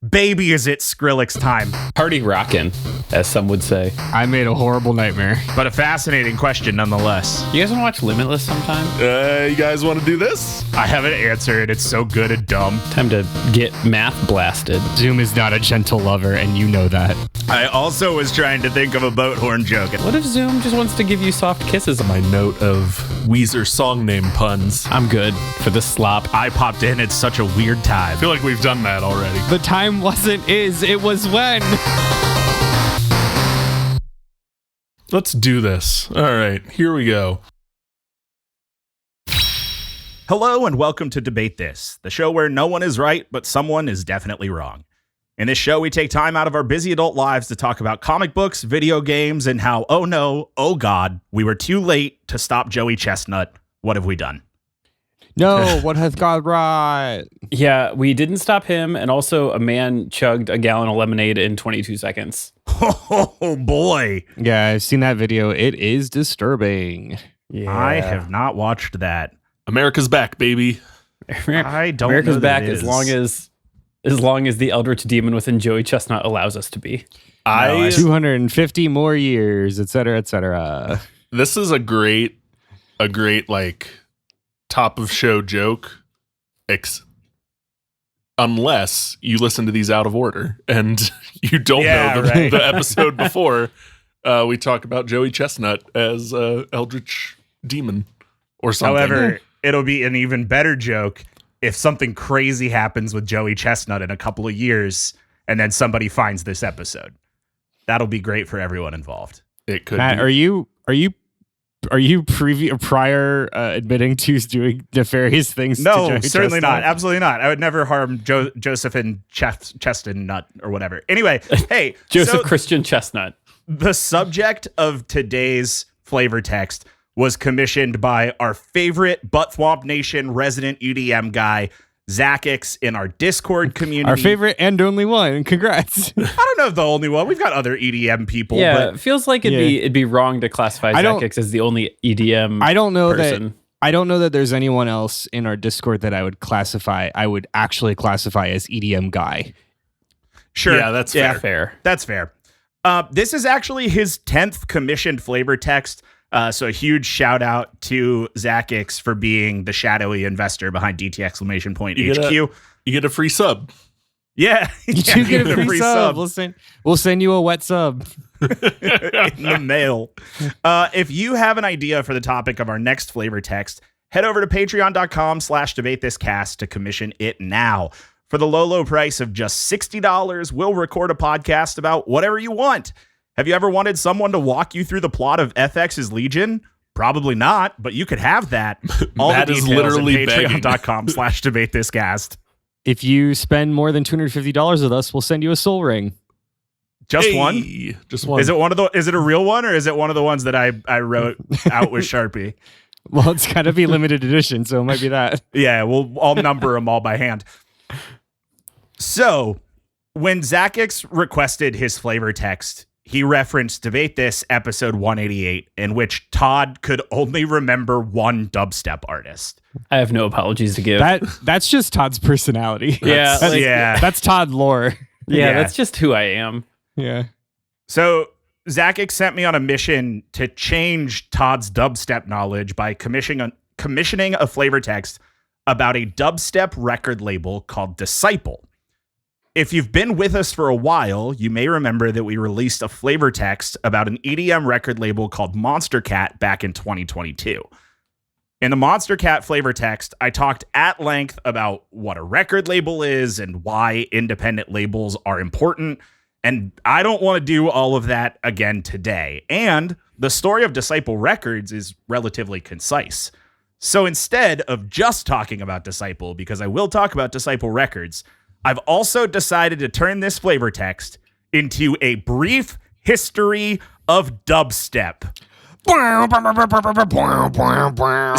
Baby, is it Skrillex time? Party rockin', as some would say. I made a horrible nightmare. But a fascinating question nonetheless. You guys want to watch Limitless sometime? You guys want to do this? I haven't answered. It's so good and dumb. Time to get math blasted. Zoom is not a gentle lover, and you know that. I also was trying to think of a boat horn joke. What if Zoom just wants to give you soft kisses? My note of Weezer song name puns. I'm good for the slop. I popped in. It's such a weird time. I feel like we've done that already. The time wasn't is, it was when. Let's do this. All right, here we go. Hello and welcome to Debate This, the show where no one is right, but someone is definitely wrong. In this show, we take time out of our busy adult lives to talk about comic books, video games, and how, oh no, oh god, we were too late to stop Joey Chestnut. What have we done? No, what has gone right? Yeah, we didn't stop him, and also a man chugged a gallon of lemonade in 22 seconds. Oh boy. Yeah, I've seen that video. It is disturbing. Yeah. I have not watched that. America's back, baby. I don't America's know back that it as long as the Eldritch Demon within Joey Chestnut allows us to be. 250 more years, etc., etc. This is a great like top of show joke, unless you listen to these out of order and you don't know the episode before. We talk about Joey Chestnut as Eldritch Demon or something. However, it'll be an even better joke if something crazy happens with Joey Chestnut in a couple of years and then somebody finds this episode. That'll be great for everyone involved. It could Matt, be. are you prior admitting to doing nefarious things? No, to Joey certainly Chestnut? not. Absolutely not. I would never harm Joseph and Chestnut or whatever. Anyway, hey, Joseph so Christian Chestnut. the subject of today's flavor text was commissioned by our favorite Butt Thwomp Nation resident EDM guy, Zachix, in our Discord community. Our favorite and only one. Congrats. I don't know if the only one. We've got other EDM people. Yeah, but it feels like it'd be wrong to classify Zachix as the only EDM I don't know person. I don't know that there's anyone else in our Discord that I would actually classify as EDM guy. Sure. Yeah, that's fair. That's fair. This is actually his 10th commissioned flavor text. So a huge shout out to Zachix for being the shadowy investor behind DT exclamation point HQ. You get a free sub. Yeah. You get a free sub. We'll send you a wet sub in the mail. If you have an idea for the topic of our next flavor text, head over to patreon.com/debatethiscast to commission it now. For the low price of just $60, we'll record a podcast about whatever you want. Have you ever wanted someone to walk you through the plot of FX's Legion? Probably not, but you could have that. All Matt the is details literally at patreon.com/debatethiscast. If you spend more than $250 with us, we'll send you a soul ring. Just one? Just one. Is it a real one, or is it one of the ones that I wrote out with Sharpie? Well, it's got to be limited edition, so it might be that. Yeah, I'll number them all by hand. So, when Zachix requested his flavor text, he referenced Debate This episode 188, in which Todd could only remember one dubstep artist. I have no apologies to give. That's just Todd's personality. Yeah, That's Todd lore. Yeah, that's just who I am. Yeah. So Zachix sent me on a mission to change Todd's dubstep knowledge by commissioning a flavor text about a dubstep record label called Disciple. If you've been with us for a while, you may remember that we released a flavor text about an EDM record label called Monster Cat back in 2022. In the Monster Cat flavor text, I talked at length about what a record label is and why independent labels are important, and I don't want to do all of that again today. And the story of Disciple Records is relatively concise. So instead of just talking about Disciple, because I will talk about Disciple Records, I've also decided to turn this flavor text into a brief history of dubstep. This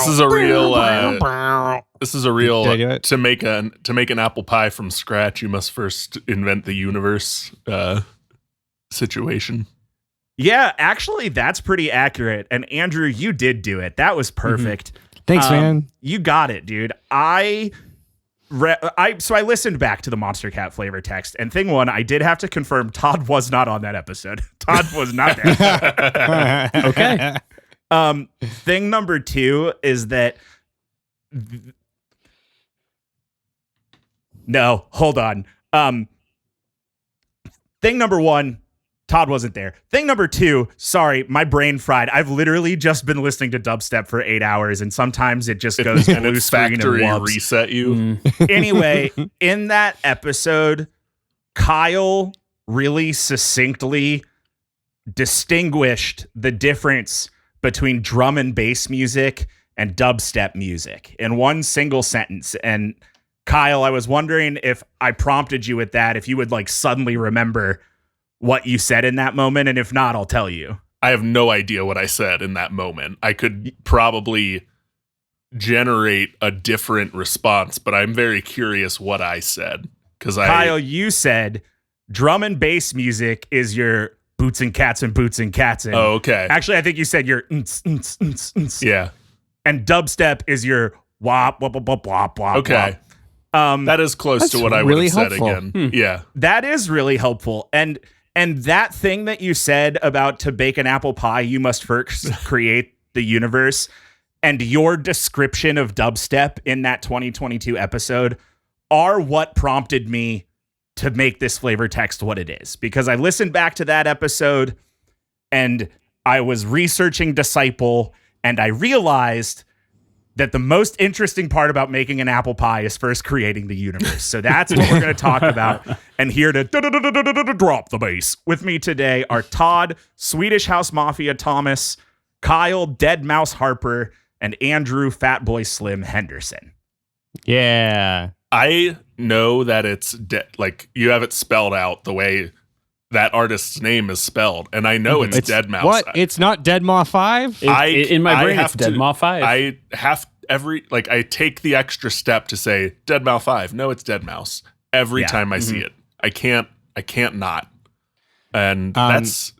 is a real to make an apple pie from scratch, you must first invent the universe situation. Yeah, actually that's pretty accurate. And Andrew, you did do it. That was perfect. Thanks, man. You got it, dude. I listened back to the Monster Cat flavor text, and thing one, I did have to confirm Todd was not on that episode. Todd was not there. Okay. Thing number two is that no, hold on. Thing number one, Todd wasn't there. Thing number two, sorry, my brain fried. I've literally just been listening to dubstep for 8 hours, and sometimes it just goes and blue it's screen and factory whoops. reset you. Anyway, in that episode, Kyle really succinctly distinguished the difference between drum and bass music and dubstep music in one single sentence. And Kyle, I was wondering if I prompted you with that, if you would like suddenly remember what you said in that moment, and if not, I'll tell you. I have no idea what I said in that moment. I could probably generate a different response, but I'm very curious what I said. Kyle, you said drum and bass music is your boots and cats and boots and cats. And oh, okay. Actually, I think you said your yeah. And dubstep is your wop, wop, wop, wop, wop, wop. Okay. That is close to what I would really have said helpful. again. Yeah. That is really helpful. And that thing that you said about to bake an apple pie, you must first create the universe, and your description of dubstep in that 2022 episode are what prompted me to make this flavor text what it is. Because I listened back to that episode and I was researching Disciple, and I realized that the most interesting part about making an apple pie is first creating the universe. So that's what we're going to talk about. And here to drop the bass with me today are Todd, Swedish House Mafia Thomas, Kyle, Dead Mouse Harper, and Andrew Fatboy Slim Henderson. Yeah. I know that it's like you have it spelled out the way that artist's name is spelled, and I know it's Dead Mouse. What? It's not Dead Maw 5? In my brain, it's Dead Maw 5. I have I take the extra step to say Dead Mouse 5. No, it's Dead Mouse every time I see it. I can't not. And that's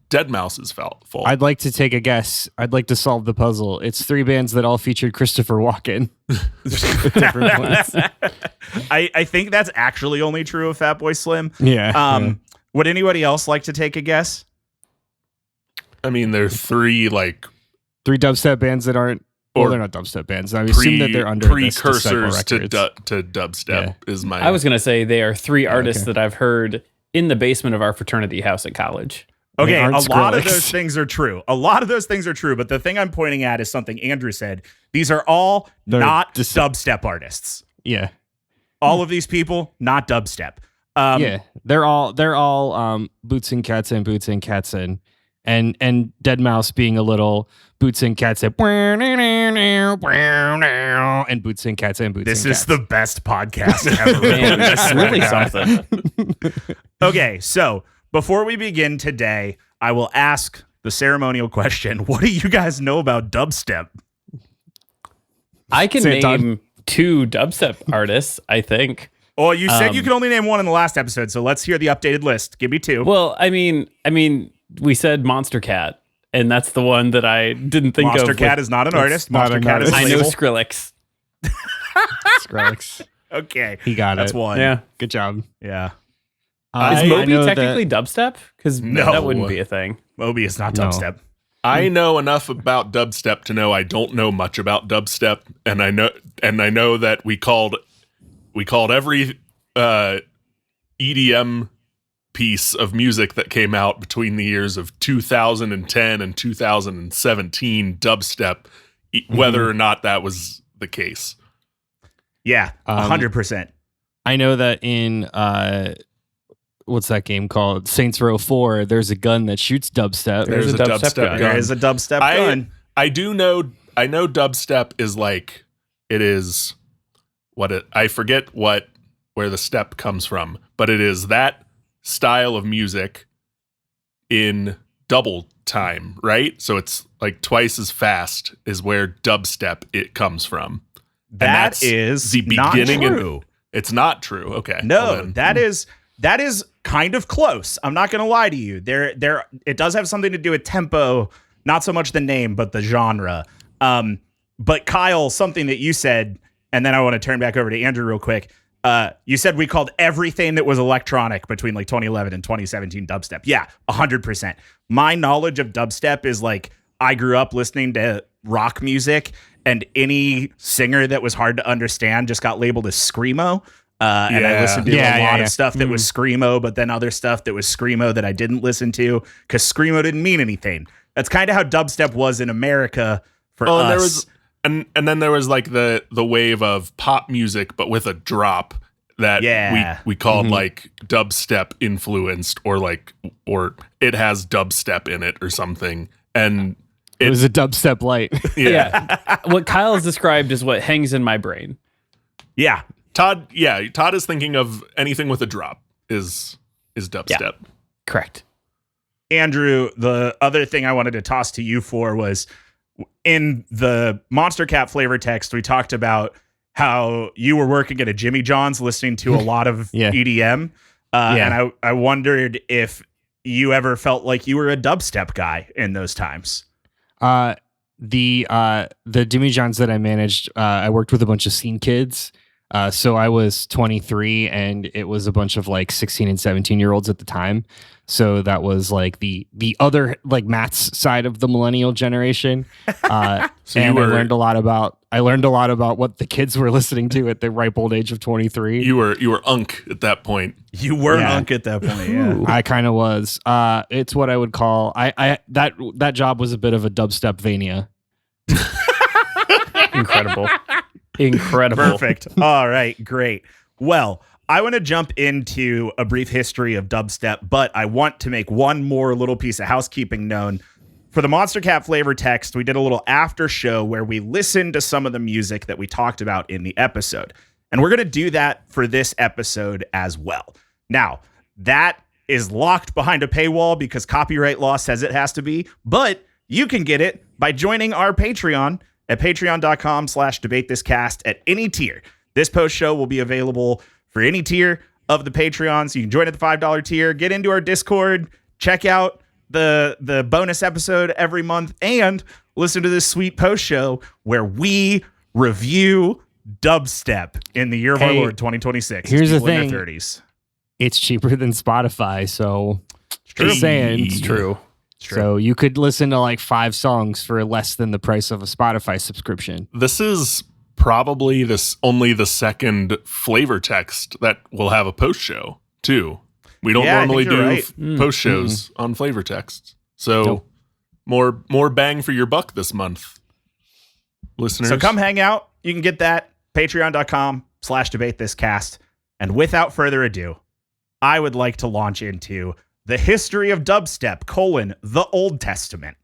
Dead Mouse's fault. I'd like to take a guess. I'd like to solve the puzzle. It's 3 bands that all featured Christopher Walken. Different ones. I think that's actually only true of Fatboy Slim. Yeah. Would anybody else like to take a guess? I mean, there are 3 3 dubstep bands that aren't. Well, they're not dubstep bands. I assume that they're under precursors to dubstep. Yeah. Is my. I was going to say they are 3 artists that I've heard in the basement of our fraternity house at college. Okay, a lot Skrillex. of those things are true. A lot of those things are true, but the thing I'm pointing at is something Andrew said. These are all not dubstep artists. Yeah. All of these people, not dubstep. Yeah. They're all Boots and Cats and Boots and Cats and Dead Mouse being a little Boots and Cats and Boots and Cats and Boots. This and is Cats. the best podcast ever. Man, that's really something. Okay, so before we begin today, I will ask the ceremonial question. What do you guys know about dubstep? I can Say it, Todd. name 2 dubstep artists, I think. Oh, you said you could only name one in the last episode, so let's hear the updated list. Give me 2. Well, I mean, we said Monster Cat, and that's the one that I didn't think Monster of. Cat is not an artist. not Monster an Cat is a I know label. Skrillex. Skrillex. Okay, He got that's it. one. Yeah. Good job. Yeah. Is I Moby know technically dubstep? Because No. that wouldn't be a thing. Moby is not No. dubstep. I know enough about dubstep to know I don't know much about dubstep, and I know that we called every EDM piece of music that came out between the years of 2010 and 2017 dubstep, whether or not that was the case. Yeah, 100%. I know that in what's that game called? Saints Row 4, there's a gun that shoots dubstep. There's a dubstep gun. There is a dubstep gun. I know dubstep is like, it is I forget where the step comes from, but it is that style of music in double time, right? So it's like twice as fast is where dubstep it comes from. That is the beginning. not true. It's not true. Okay. No, Well then. that is kind of close. I'm not going to lie to you. It does have something to do with tempo, not so much the name, but the genre. But Kyle, something that you said, and then I want to turn back over to Andrew real quick. You said we called everything that was electronic between like 2011 and 2017 dubstep. Yeah, 100%. My knowledge of dubstep is like I grew up listening to rock music, and any singer that was hard to understand just got labeled as screamo. And I listened to a lot of stuff that was screamo, but then other stuff that was screamo that I didn't listen to because screamo didn't mean anything. That's kind of how dubstep was in America for us. There was, and then there was like the wave of pop music, but with a drop that we called like dubstep influenced, or it has dubstep in it or something. And it was a dubstep light. Yeah. What Kyle has described is what hangs in my brain. Yeah. Todd is thinking of anything with a drop is dubstep. Yeah. Correct. Andrew, the other thing I wanted to toss to you for was in the Monster Cap flavor text, we talked about how you were working at a Jimmy John's listening to a lot of EDM. And I wondered if you ever felt like you were a dubstep guy in those times. The Jimmy John's that I managed, I worked with a bunch of scene kids. So I was 23 and it was a bunch of like 16 and 17 year olds at the time. So that was like the other like Matt's side of the millennial generation. I learned a lot about what the kids were listening to at the ripe old age of 23. You were unk at that point. You were unk at that point. Yeah. I kind of was. It's what I would call that job was a bit of a dubstep vania. Incredible. Perfect. All right, great. Well, I want to jump into a brief history of dubstep, but I want to make one more little piece of housekeeping known. For the Monster Cat flavor text, we did a little after show where we listened to some of the music that we talked about in the episode. And we're going to do that for this episode as well. Now, that is locked behind a paywall because copyright law says it has to be, but you can get it by joining our Patreon at patreon.com/debatethiscast at any tier. This post show will be available for any tier of the Patreon. So you can join at the $5 tier, get into our Discord, check out the bonus episode every month, and listen to this sweet post show where we review dubstep in the year of our Lord 2026. Here's the thing. In their 30s. It's cheaper than Spotify, so Just saying. It's true. So you could listen to like 5 songs for less than the price of a Spotify subscription. This is probably only the second flavor text that will have a post show too. We don't normally do post shows on flavor texts. So more bang for your buck this month, listeners. So come hang out. You can get that patreon.com/debatethiscast. And without further ado, I would like to launch into the history of dubstep, the Old Testament.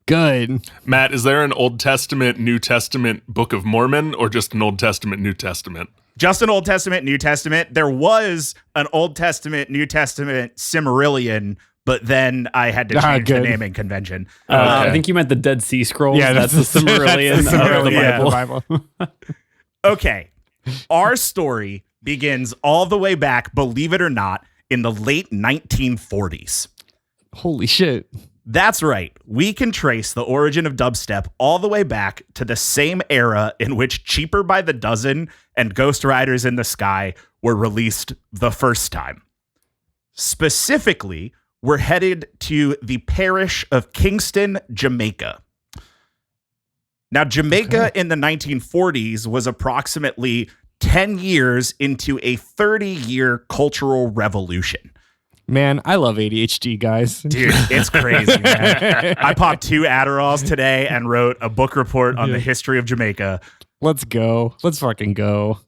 Good. Matt, is there an Old Testament, New Testament, Book of Mormon, or just an Old Testament, New Testament? Just an Old Testament, New Testament. There was an Old Testament, New Testament Silmarillion, but then I had to change the naming convention. I think you meant the Dead Sea Scrolls. Yeah, that's the Silmarillion of the Bible. Okay. Our story begins all the way back, believe it or not, in the late 1940s. Holy shit. That's right. We can trace the origin of dubstep all the way back to the same era in which Cheaper by the Dozen and Ghost Riders in the Sky were released the first time. Specifically, we're headed to the parish of Kingston, Jamaica. Now, Jamaica in the 1940s was approximately 10 years into a 30-year cultural revolution. Man, I love ADHD, guys. Dude, it's crazy, man. I popped 2 Adderalls today and wrote a book report on the history of Jamaica. Let's go. Let's fucking go.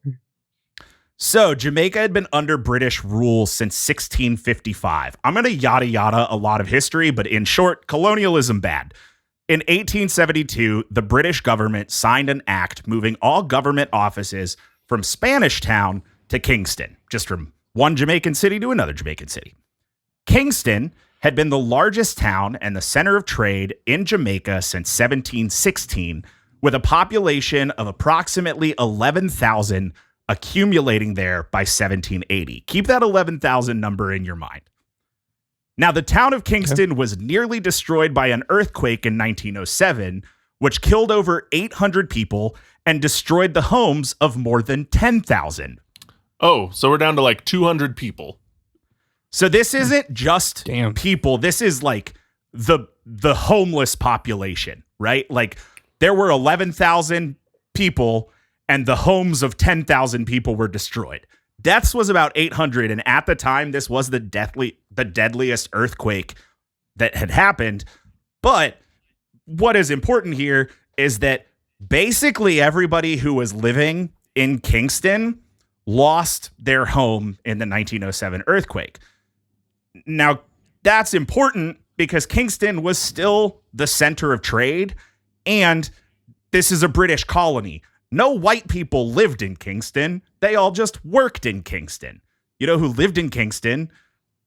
So, Jamaica had been under British rule since 1655. I'm going to yada yada a lot of history, but in short, colonialism bad. In 1872, the British government signed an act moving all government offices from Spanish Town to Kingston, just from one Jamaican city to another Jamaican city. Kingston had been the largest town and the center of trade in Jamaica since 1716, with a population of approximately 11,000 accumulating there by 1780. Keep that 11,000 number in your mind. Now, the town of Kingston was nearly destroyed by an earthquake in 1907, which killed over 800 people and destroyed the homes of more than 10,000. Oh, so we're down to like 200 people. So this isn't just Damn. people. This is like the homeless population, right? Like there were 11,000 people and the homes of 10,000 people were destroyed. Deaths was about 800. And at the time, this was the deadliest earthquake that had happened. But what is important here is that basically everybody who was living in Kingston lost their home in the 1907 earthquake. Now, that's important because Kingston was still the center of trade, and this is a British colony. No white people lived in Kingston. They all just worked in Kingston. You know who lived in Kingston?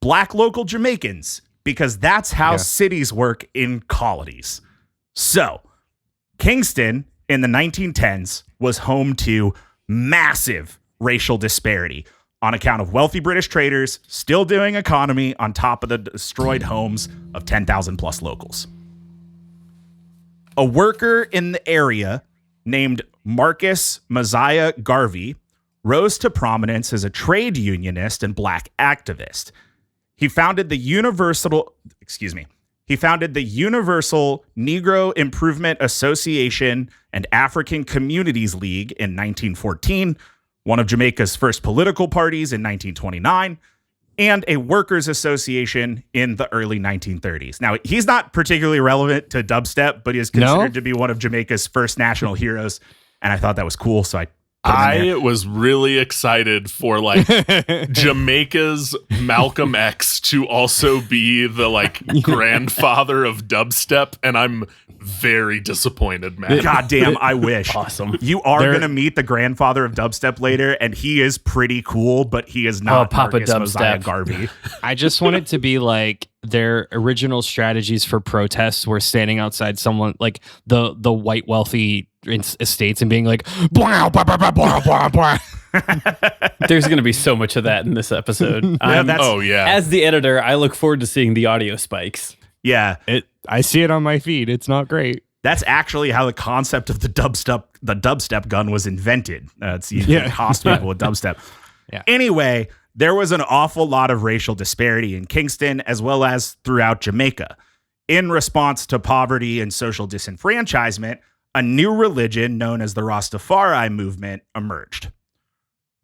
Black local Jamaicans, because that's how cities work in colonies. So, Kingston in the 1910s was home to massive racial disparity on account of wealthy British traders still doing economy on top of the destroyed homes of 10,000 plus locals. A worker in the area named Marcus Mosiah Garvey rose to prominence as a trade unionist and black activist. He founded the Universal Negro Improvement Association and African Communities League in 1914, one of Jamaica's first political parties in 1929, and a workers' association in the early 1930s. Now, he's not particularly relevant to dubstep, but he is considered to be one of Jamaica's first national heroes, and I thought that was cool, so I was really excited for like Jamaica's Malcolm X to also be the like grandfather of dubstep, and I'm very disappointed, man. God damn, I wish. Awesome. You are going to meet the grandfather of dubstep later, and he is pretty cool, but he is not Papa Marcus Mosiah Dubstep. Garvey. I just want it to be like their original strategies for protests were standing outside someone like the white wealthy estates and being like, blah, blah, blah, blah, blah, blah, blah. There's going to be so much of that in this episode. Yeah. As the editor, I look forward to seeing the audio spikes. Yeah. I see it on my feed. It's not great. That's actually how the concept of the dubstep gun was invented. You cost people with dubstep. Yeah. Anyway, there was an awful lot of racial disparity in Kingston as well as throughout Jamaica. In response to poverty and social disenfranchisement, a new religion known as the Rastafari movement emerged.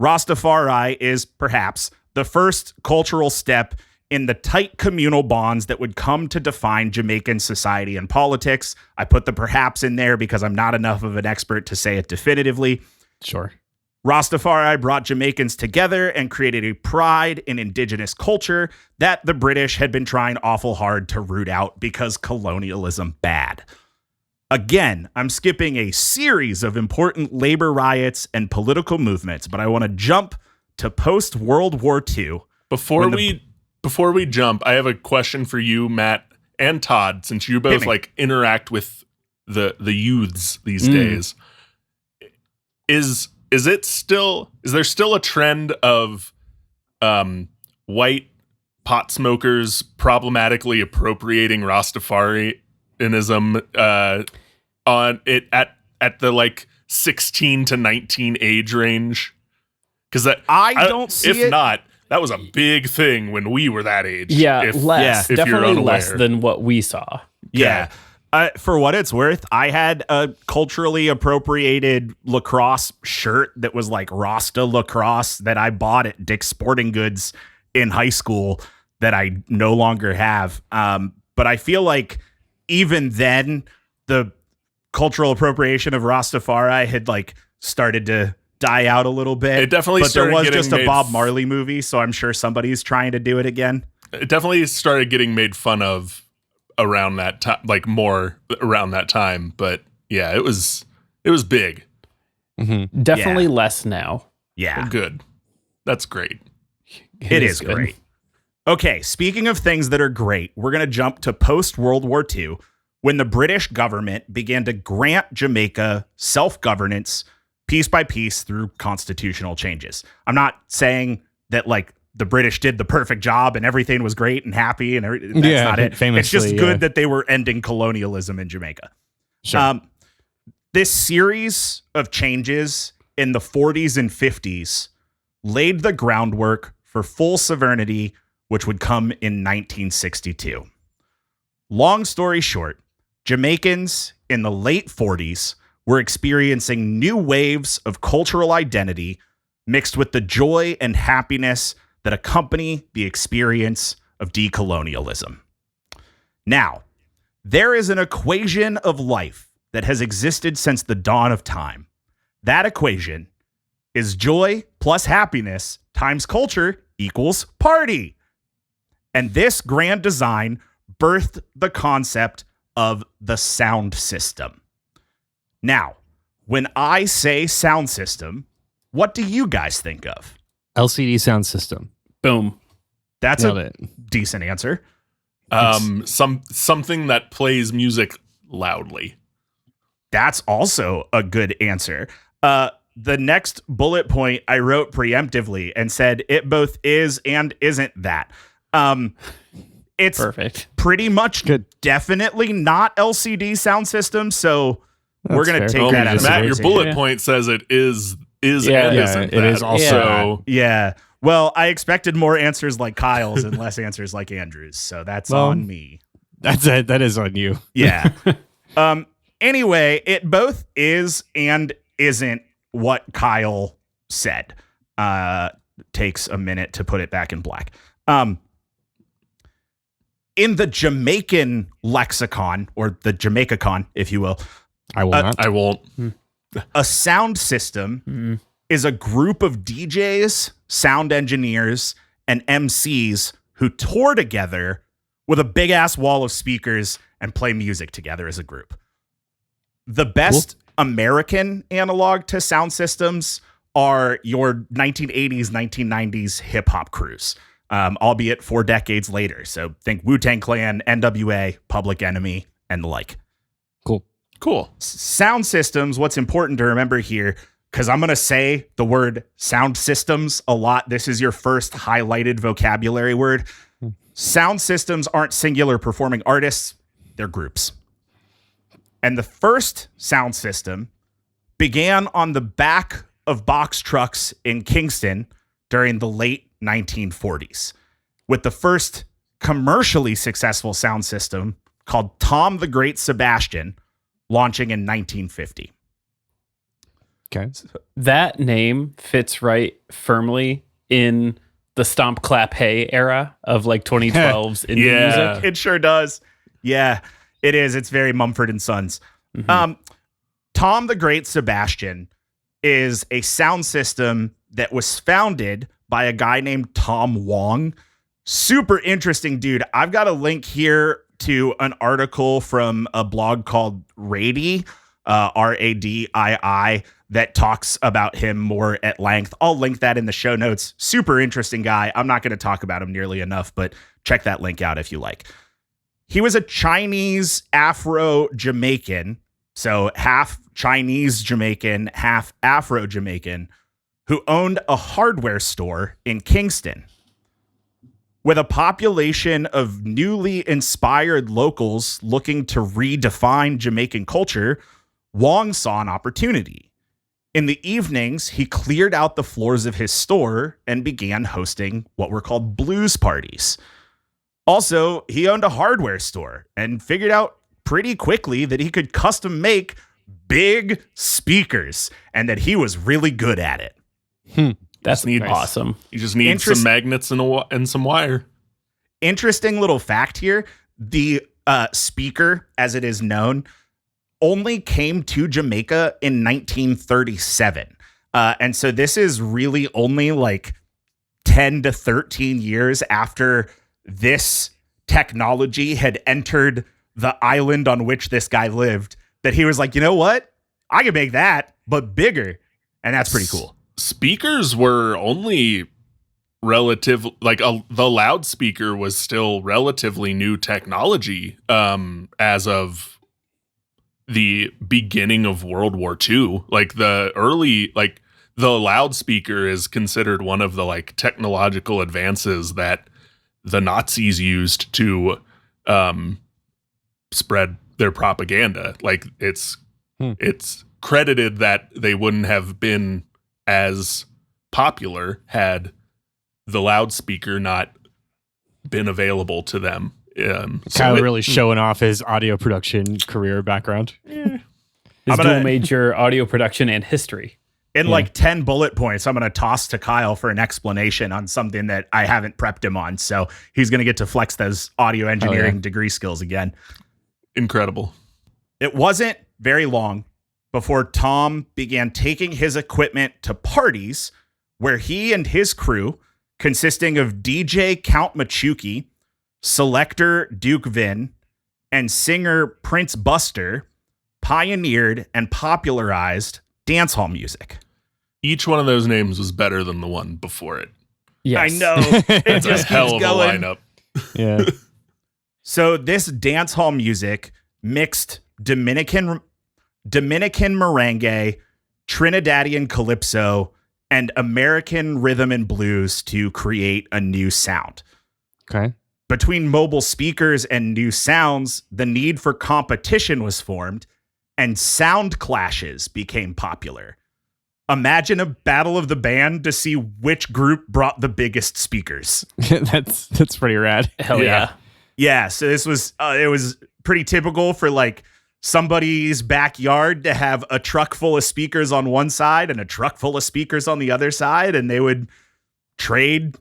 Rastafari is perhaps the first cultural step in the tight communal bonds that would come to define Jamaican society and politics. I put the perhaps in there because I'm not enough of an expert to say it definitively. Sure. Rastafari brought Jamaicans together and created a pride in indigenous culture that the British had been trying awful hard to root out because colonialism bad. Again, I'm skipping a series of important labor riots and political movements, but I want to jump to post-World War II. Before we jump, I have a question for you, Matt and Todd, since you both like interact with the youths these days. Is there still a trend of white pot smokers problematically appropriating Rastafarianism on it at the like 16 to 19 age range? Because I don't see it. If not, that was a big thing when we were that age. Yeah, if definitely you're less than what we saw. Yeah. For what it's worth, I had a culturally appropriated lacrosse shirt that was like Rasta lacrosse that I bought at Dick's Sporting Goods in high school that I no longer have. But I feel like even then, the cultural appropriation of Rastafari had like started to die out a little bit. It definitely but there started was getting just a made Bob Marley movie, so I'm sure somebody's trying to do it again. It definitely started getting made fun of around that time, like more around that time. But yeah, it was big. Mm-hmm. Definitely less now. Yeah. Well, good. That's great. It is good. great. Okay, speaking of things that are great, we're going to jump to post-World War II when the British government began to grant Jamaica self-governance piece by piece through constitutional changes. I'm not saying that like the British did the perfect job and everything was great and happy and that's not it. Famously, it's just good that they were ending colonialism in Jamaica. Sure. This series of changes in the 40s and 50s laid the groundwork for full sovereignty, which would come in 1962. Long story short, Jamaicans in the late 40s were experiencing new waves of cultural identity mixed with the joy and happiness that accompany the experience of decolonialism. Now, there is an equation of life that has existed since the dawn of time. That equation is joy plus happiness times culture equals party. And this grand design birthed the concept of the sound system. Now, when I say sound system, what do you guys think of? LCD sound system. Boom. That's Nailed a it. decent answer. Something that plays music loudly. That's also a good answer. The next bullet point I wrote preemptively and said it both is and isn't that. It's Perfect. pretty much Good. definitely not LCD sound system, so we're That's going to fair. take that Matt, as a your answer. bullet point says it is Yeah, and yeah, isn't it that. is also So Yeah. Well, I expected more answers like Kyle's and less answers like Andrew's, so that's Well, on me. That's it. That is on you. Yeah. Anyway, it both is and isn't what Kyle said. Takes a minute to put it back in black. In the Jamaican lexicon, or the Jamaicacon, if you will, I will not. I won't. a sound system is a group of DJs, sound engineers, and MCs who tour together with a big ass wall of speakers and play music together as a group. The best American analog to sound systems are your 1980s, 1990s hip hop crews, albeit 4 decades later. So think Wu-Tang Clan, NWA, Public Enemy, and the like. Cool. Sound systems, what's important to remember here, because I'm going to say the word sound systems a lot. This is your first highlighted vocabulary word. Sound systems aren't singular performing artists, they're groups. And the first sound system began on the back of box trucks in Kingston during the late 1940s, with the first commercially successful sound system called Tom the Great Sebastian launching in 1950. Okay. That name fits right firmly in the stomp clap hey era of like 2012's indie Yeah. music. It sure does. Yeah, it is. It's very Mumford and Sons. Tom the Great Sebastian is a sound system that was founded by a guy named Tom Wong. Super interesting dude. I've got a link here to an article from a blog called Radii, Radii, that talks about him more at length. I'll link that in the show notes. Super interesting guy. I'm not going to talk about him nearly enough, but check that link out if you like. He was a Chinese Afro-Jamaican, so half Chinese Jamaican, half Afro-Jamaican, who owned a hardware store in Kingston. With a population of newly inspired locals looking to redefine Jamaican culture, Wong saw an opportunity. In the evenings, he cleared out the floors of his store and began hosting what were called blues parties. Also, he owned a hardware store and figured out pretty quickly that he could custom make big speakers and that he was really good at it. That's need- awesome. You just need some magnets and some wire. Interesting little fact here. The speaker, as it is known, only came to Jamaica in 1937. And so this is really only like 10 to 13 years after this technology had entered the island on which this guy lived, that he was like, you know what? I can make that, but bigger. And that's pretty cool. Speakers were only the loudspeaker was still relatively new technology as of the beginning of World War II. Like the loudspeaker is considered one of the technological advances that the Nazis used to spread their propaganda. Like it's credited that they wouldn't have been as popular had the loudspeaker not been available to them. Kyle really showing off his audio production career background. His dual major audio production and history. In like 10 bullet points, I'm going to toss to Kyle for an explanation on something that I haven't prepped him on. So he's going to get to flex those audio engineering degree skills again. Incredible. It wasn't very long before Tom began taking his equipment to parties where he and his crew, consisting of DJ Count Machuki, selector Duke Vin, and singer Prince Buster, pioneered and popularized dancehall music. Each one of those names was better than the one before it. Yes. I know. It's a hell of a lineup. Yeah. So this dancehall music mixed Dominican merengue, Trinidadian calypso, and American rhythm and blues to create a new sound. Okay. Between mobile speakers and new sounds, the need for competition was formed, and sound clashes became popular. Imagine a battle of the band to see which group brought the biggest speakers. That's pretty rad. Hell yeah. Yeah, so this was it was pretty typical for like somebody's backyard to have a truck full of speakers on one side and a truck full of speakers on the other side, and they would trade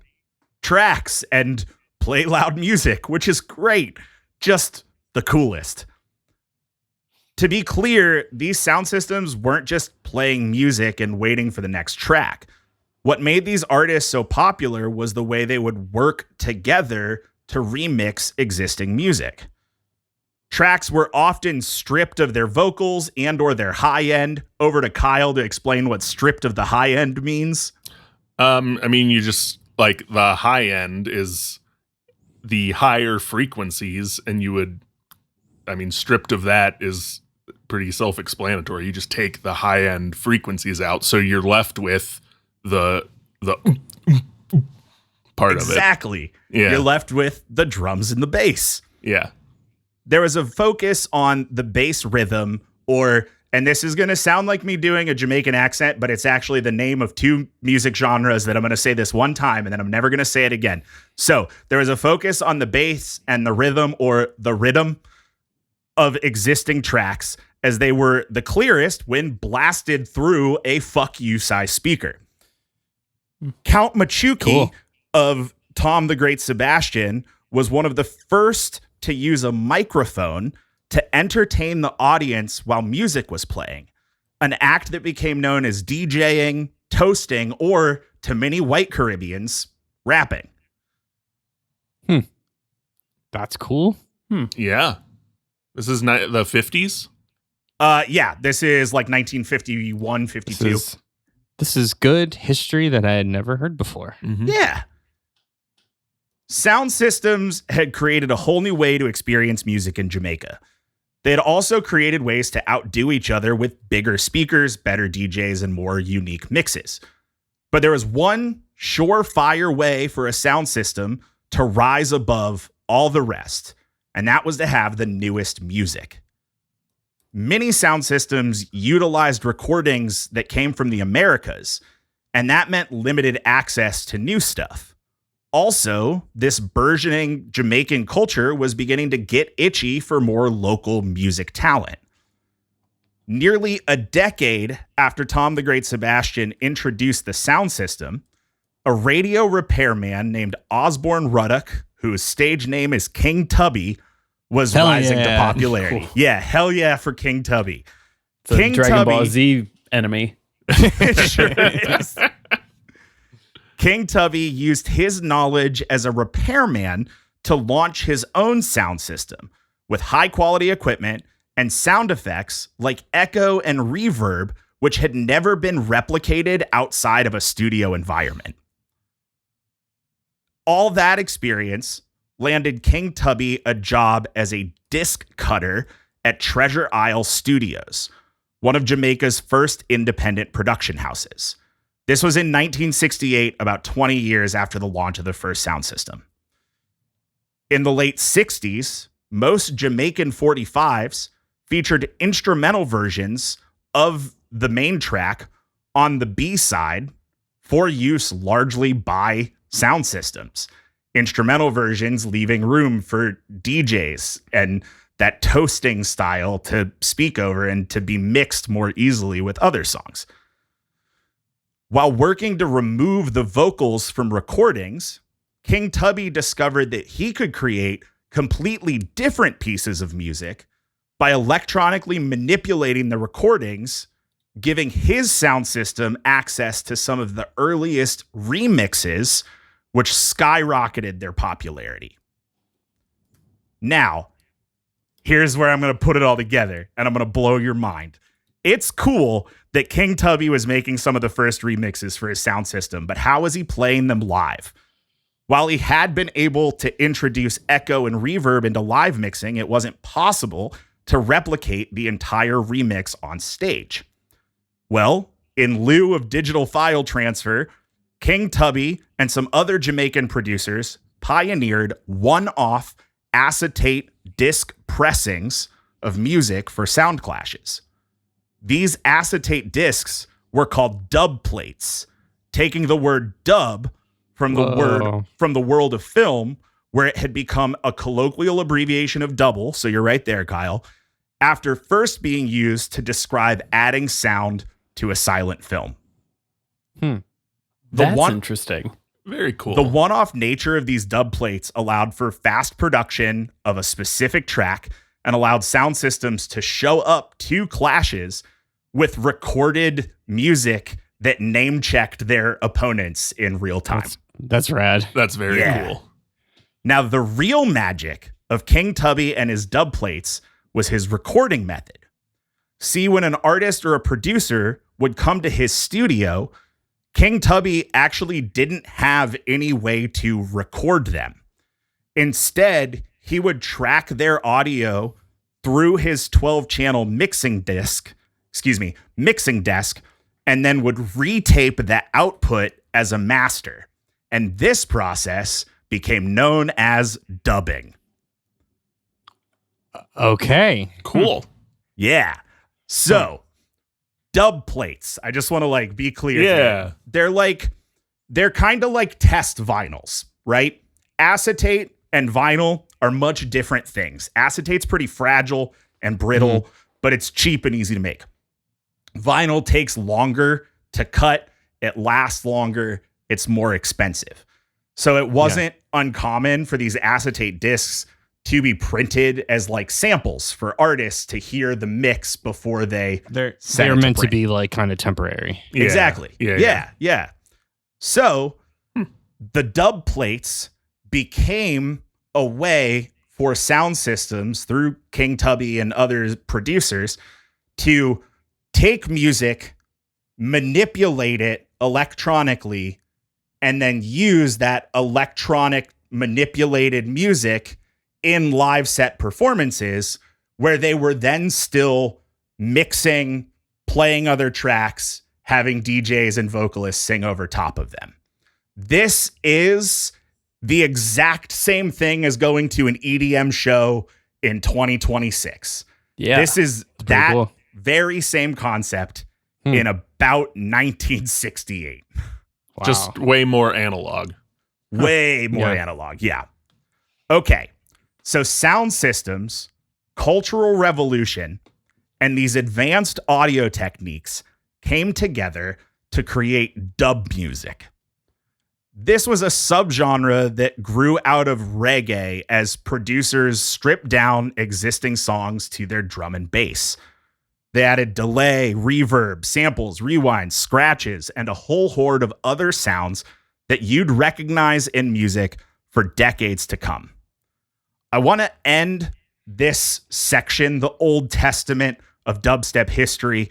tracks and play loud music, which is great. Just the coolest. To be clear, these sound systems weren't just playing music and waiting for the next track. What made these artists so popular was the way they would work together to remix existing music. Tracks were often stripped of their vocals and or their high end. Over to Kyle to explain what stripped of the high end means. I mean, you just like the high end is the higher frequencies, and you would, I mean, stripped of that is pretty self-explanatory. You just take the high end frequencies out, so you're left with the part of it. Exactly. Yeah. You're left with the drums and the bass. Yeah. There was a focus on the bass rhythm, and this is going to sound like me doing a Jamaican accent, but it's actually the name of two music genres that I'm going to say this one time, and then I'm never going to say it again. So there was a focus on the bass and the rhythm, or the rhythm, of existing tracks, as they were the clearest when blasted through a fuck you size speaker. Count Machuki of Tom the Great Sebastian was one of the first to use a microphone to entertain the audience while music was playing, an act that became known as DJing, toasting, or, to many white Caribbeans, rapping. That's cool. Yeah. This is not the 50s? Yeah, this is like 1951, 52. This is good history that I had never heard before. Mm-hmm. Yeah. Sound systems had created a whole new way to experience music in Jamaica. They had also created ways to outdo each other with bigger speakers, better DJs, and more unique mixes. But there was one surefire way for a sound system to rise above all the rest, and that was to have the newest music. Many sound systems utilized recordings that came from the Americas, and that meant limited access to new stuff. Also, this burgeoning Jamaican culture was beginning to get itchy for more local music talent. Nearly a decade after Tom the Great Sebastian introduced the sound system, a radio repairman named Osborne Ruddock, whose stage name is King Tubby, was rising to popularity. Cool. Yeah, hell yeah for King Tubby. It's King a Dragon Tubby, Ball Z enemy. It sure is. King Tubby used his knowledge as a repairman to launch his own sound system with high-quality equipment and sound effects like echo and reverb, which had never been replicated outside of a studio environment. All that experience landed King Tubby a job as a disc cutter at Treasure Isle Studios, one of Jamaica's first independent production houses. This was in 1968, about 20 years after the launch of the first sound system. In the late 60s, most Jamaican 45s featured instrumental versions of the main track on the B side for use largely by sound systems. Instrumental versions leaving room for DJs and that toasting style to speak over and to be mixed more easily with other songs. While working to remove the vocals from recordings, King Tubby discovered that he could create completely different pieces of music by electronically manipulating the recordings, giving his sound system access to some of the earliest remixes, which skyrocketed their popularity. Now, here's where I'm going to put it all together, and I'm going to blow your mind. It's cool that King Tubby was making some of the first remixes for his sound system, but how was he playing them live? While he had been able to introduce echo and reverb into live mixing, it wasn't possible to replicate the entire remix on stage. Well, in lieu of digital file transfer, King Tubby and some other Jamaican producers pioneered one-off acetate disc pressings of music for sound clashes. These acetate discs were called dub plates, taking the word dub from the world of film, where it had become a colloquial abbreviation of double, so you're right there, Kyle, after first being used to describe adding sound to a silent film. That's interesting. Very cool. The one-off nature of these dub plates allowed for fast production of a specific track and allowed sound systems to show up to clashes with recorded music that name-checked their opponents in real time. That's rad. That's very cool. Now, the real magic of King Tubby and his dub plates was his recording method. See, when an artist or a producer would come to his studio, King Tubby actually didn't have any way to record them. Instead, he would track their audio through his 12-channel mixing desk, and then would retape that output as a master. And this process became known as dubbing. Okay. Cool. Yeah. So, dub plates. I just want to be clear. Yeah. Here. They're kind of like test vinyls, right? Acetate and vinyl are much different things. Acetate's pretty fragile and brittle, but it's cheap and easy to make. Vinyl takes longer to cut. It lasts longer. It's more expensive. So it wasn't uncommon for these acetate discs to be printed as samples for artists to hear the mix before they're meant to be kind of temporary. Yeah. Exactly. Yeah. So the dub plates became a way for sound systems through King Tubby and other producers to take music, manipulate it electronically, and then use that electronic manipulated music in live set performances where they were then still mixing, playing other tracks, having DJs and vocalists sing over top of them. This is the exact same thing as going to an EDM show in 2026. Yeah. This is that very same concept in about 1968. Wow. Just way more analog. Way more analog, yeah. Okay, so sound systems, cultural revolution, and these advanced audio techniques came together to create dub music. This was a subgenre that grew out of reggae as producers stripped down existing songs to their drum and bass. They added delay, reverb, samples, rewinds, scratches, and a whole horde of other sounds that you'd recognize in music for decades to come. I want to end this section, the Old Testament of dubstep history,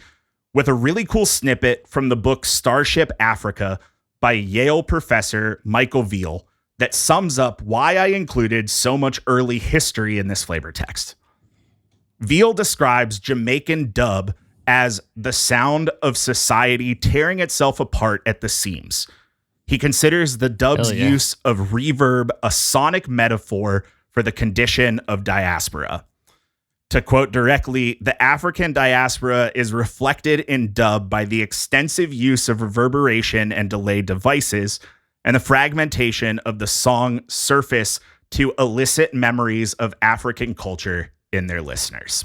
with a really cool snippet from the book Starship Africa by Yale professor Michael Veal that sums up why I included so much early history in this flavor text. Veal describes Jamaican dub as the sound of society tearing itself apart at the seams. He considers the dub's use of reverb a sonic metaphor for the condition of diaspora. To quote directly, the African diaspora is reflected in dub by the extensive use of reverberation and delay devices and the fragmentation of the song surface to elicit memories of African culture in their listeners.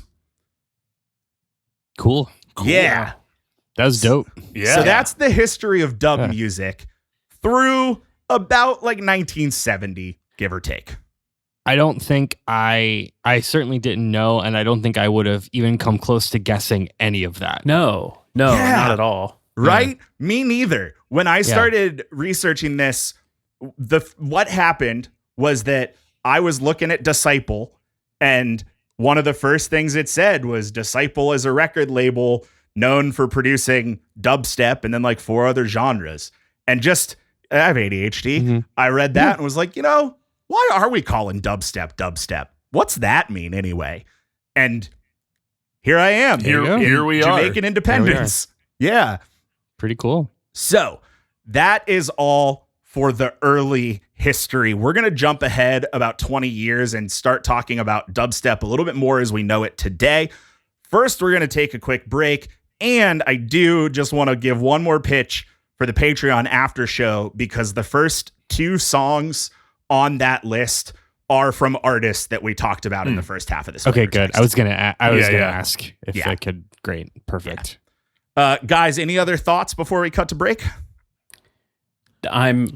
Cool. Yeah. That was dope. Yeah. So that's the history of dub music through about like 1970, give or take. I don't think I certainly didn't know, and I don't think I would have even come close to guessing any of that. No, Yeah. not at all. Right? Me neither. When I started researching this, what happened was that I was looking at Disciple, and one of the first things it said was Disciple is a record label known for producing dubstep and then like 4 other genres. And just, I have ADHD. Mm-hmm. I read that and was like, why are we calling dubstep? What's that mean anyway? And here I am. Here we are. Jamaican independence. Yeah. Pretty cool. So that is all for the early history. We're going to jump ahead about 20 years and start talking about dubstep a little bit more as we know it today. First, we're going to take a quick break. And I do just want to give one more pitch for the Patreon after show, because the first 2 songs on that list are from artists that we talked about in the first half of this. Okay, good. text. I was gonna ask if I could. Great, perfect. Guys, any other thoughts before we cut to break? I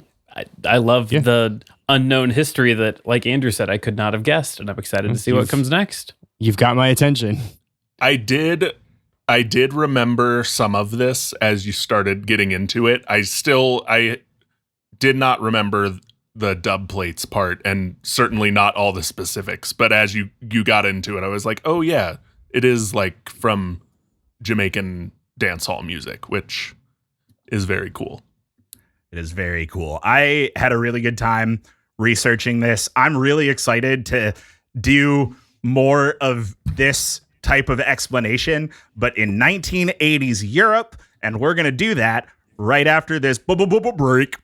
love the unknown history that, like Andrew said, I could not have guessed, and I'm excited to see what comes next. You've got my attention. I did remember some of this as you started getting into it. I did not remember the dub plates part, and certainly not all the specifics. But as you got into it, I was like, oh yeah, it is like from Jamaican dancehall music, which is very cool. It is very cool. I had a really good time researching this. I'm really excited to do more of this type of explanation, but in 1980s Europe, and we're going to do that right after this break.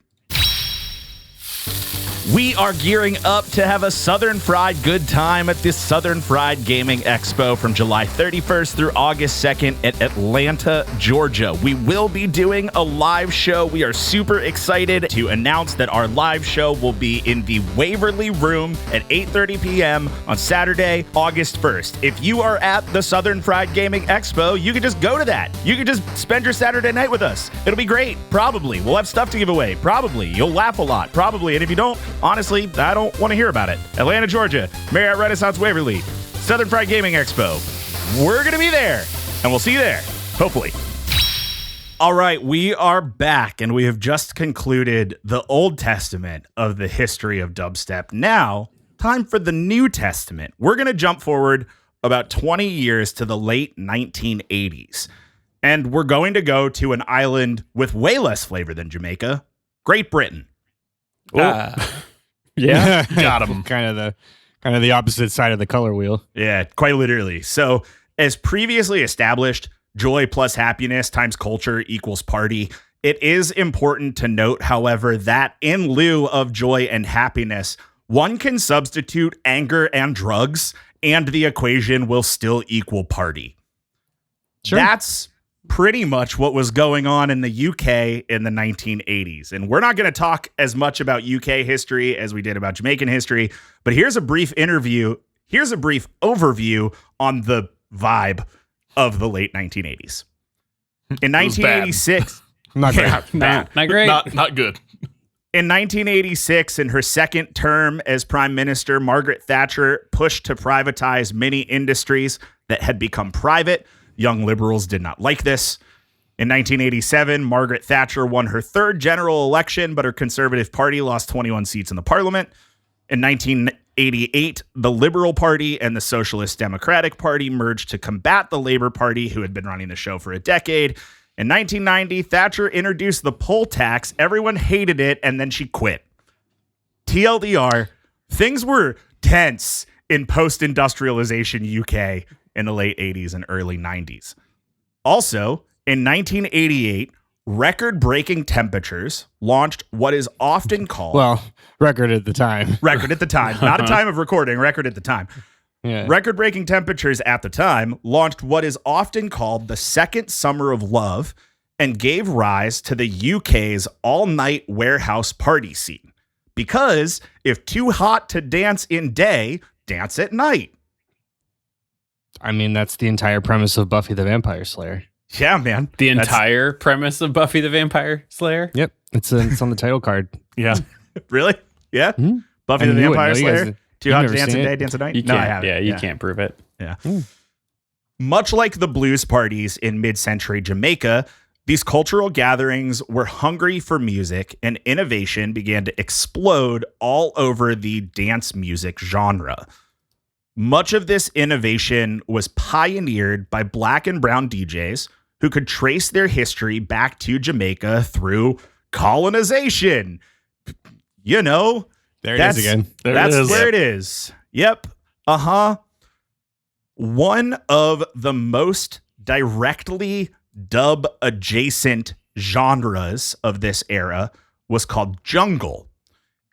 We are gearing up to have a Southern Fried good time at the Southern Fried Gaming Expo from July 31st through August 2nd at Atlanta, Georgia. We will be doing a live show. We are super excited to announce that our live show will be in the Waverly Room at 8:30 p.m. on Saturday, August 1st. If you are at the Southern Fried Gaming Expo, you can just go to that. You can just spend your Saturday night with us. It'll be great. Probably. We'll have stuff to give away. Probably. You'll laugh a lot. Probably. And if you don't, honestly, I don't want to hear about it. Atlanta, Georgia, Marriott Renaissance Waverly, Southern Fried Gaming Expo. We're going to be there, and we'll see you there, hopefully. All right, we are back, and we have just concluded the Old Testament of the history of dubstep. Now, time for the New Testament. We're going to jump forward about 20 years to the late 1980s, and we're going to go to an island with way less flavor than Jamaica, Great Britain. Yeah, Got him. kind of the opposite side of the color wheel. Yeah, quite literally. So, as previously established, joy plus happiness times culture equals party. It is important to note, however, that in lieu of joy and happiness, one can substitute anger and drugs, and the equation will still equal party. Sure. That's pretty much what was going on in the UK in the 1980s. And we're not going to talk as much about UK history as we did about Jamaican history, but here's a brief overview on the vibe of the late 1980s. In 1986, Not great. Not great. Not good. In 1986, in her second term as Prime Minister, Margaret Thatcher pushed to privatize many industries that had become private. Young liberals did not like this. In 1987, Margaret Thatcher won her 3rd general election, but her Conservative Party lost 21 seats in the parliament. In 1988, the Liberal Party and the Socialist Democratic Party merged to combat the Labour Party, who had been running the show for a decade. In 1990, Thatcher introduced the poll tax. Everyone hated it, and then she quit. TLDR, things were tense in post-industrialization UK in the late 80s and early 90s. Also, in 1988, record-breaking temperatures launched what is often called... Well, record at the time. Record at the time. Not a time of recording, record at the time. Yeah. Record-breaking temperatures at the time launched what is often called the second summer of love and gave rise to the UK's all-night warehouse party scene. Because if too hot to dance in day, dance at night. I mean, that's the entire premise of Buffy the Vampire Slayer. Yeah, man. The entire premise of Buffy the Vampire Slayer? Yep. It's on the title card. Yeah. Really? Yeah? Hmm? Buffy I the knew it. Vampire No, you guys- Slayer? Too hot to dance in day, dance at night? You No, I can't. haven't. Yeah, you can't prove it. Yeah. Much like the blues parties in mid-century Jamaica, these cultural gatherings were hungry for music, and innovation began to explode all over the dance music genre. Much of this innovation was pioneered by black and brown DJs who could trace their history back to Jamaica through colonization. You know, There it is again. That's where it is. Yep. One of the most directly dub adjacent genres of this era was called jungle.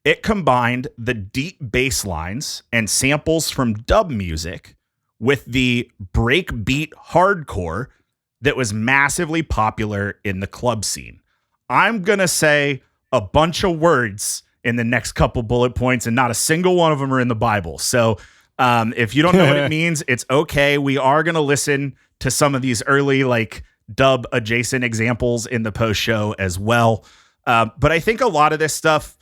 It combined the deep bass lines and samples from dub music with the breakbeat hardcore that was massively popular in the club scene. I'm going to say a bunch of words in the next couple bullet points, and not a single one of them are in the Bible. So if you don't know what it means, it's okay. We are going to listen to some of these early like dub adjacent examples in the post show as well. But I think a lot of this stuff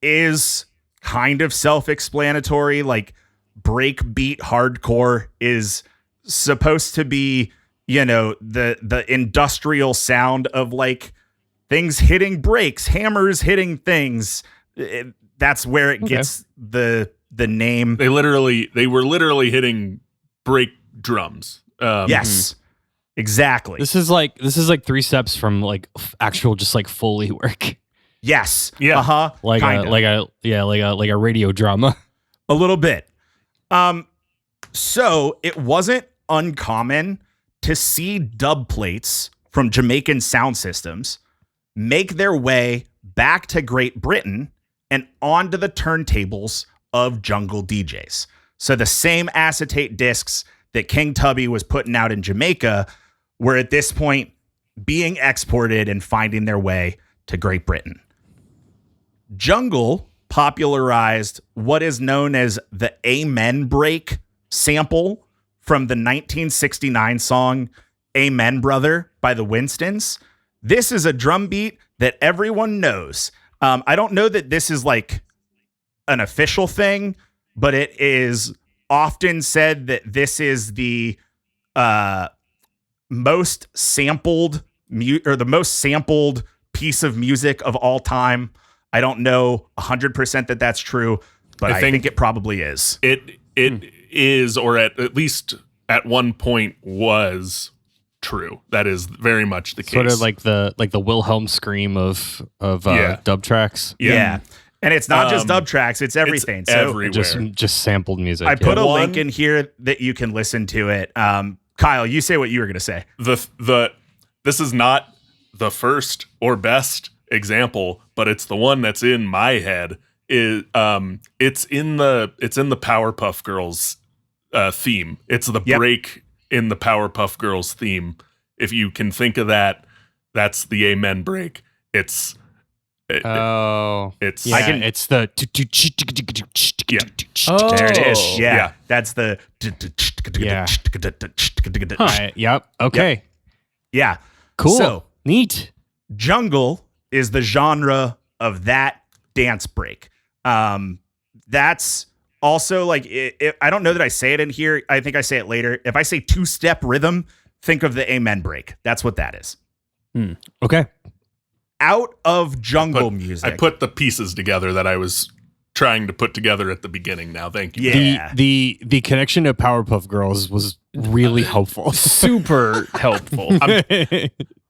is kind of self-explanatory. Like breakbeat hardcore is supposed to be, you know, the industrial sound of like things hitting brakes, hammers hitting things. That's where it gets the name. They were literally hitting brake drums. Yes, exactly. This is like 3 steps from like actual just like Foley work. Yes. Yeah. Like a radio drama. A little bit. So it wasn't uncommon to see dub plates from Jamaican sound systems make their way back to Great Britain and onto the turntables of jungle DJs. So the same acetate discs that King Tubby was putting out in Jamaica were at this point being exported and finding their way to Great Britain. Jungle popularized what is known as the Amen break sample from the 1969 song Amen Brother by the Winstons. This is a drum beat that everyone knows. I don't know that this is like an official thing, but it is often said that this is the most sampled the most sampled piece of music of all time. I don't know 100% that that's true, but I think it probably is. It is, or at least at one point was true. That is very much the case. Sort of like the Wilhelm scream of dub tracks. Yeah. And it's not just dub tracks, it's everything. It's everywhere. Just sampled music. I put a link in here that you can listen to it. Kyle, you say what you were going to say. This is not the first or best example, but it's the one that's in my head. It's in the Powerpuff Girls theme. It's the break in the Powerpuff Girls theme. If you can think of that, that's the Amen break. It's it's it's the there it is. Yeah. That's the Yep. Okay. Yeah. Cool. So, neat. jungle is the genre of that dance break. That's also like I don't know that I say it in here. I think I say it later. If I say 2-step rhythm, think of the Amen break. That's what that is. Okay. Out of jungle music. I put the pieces together that I was trying to put together at the beginning now. Thank you. Yeah. The connection to Powerpuff Girls was really helpful. Super helpful.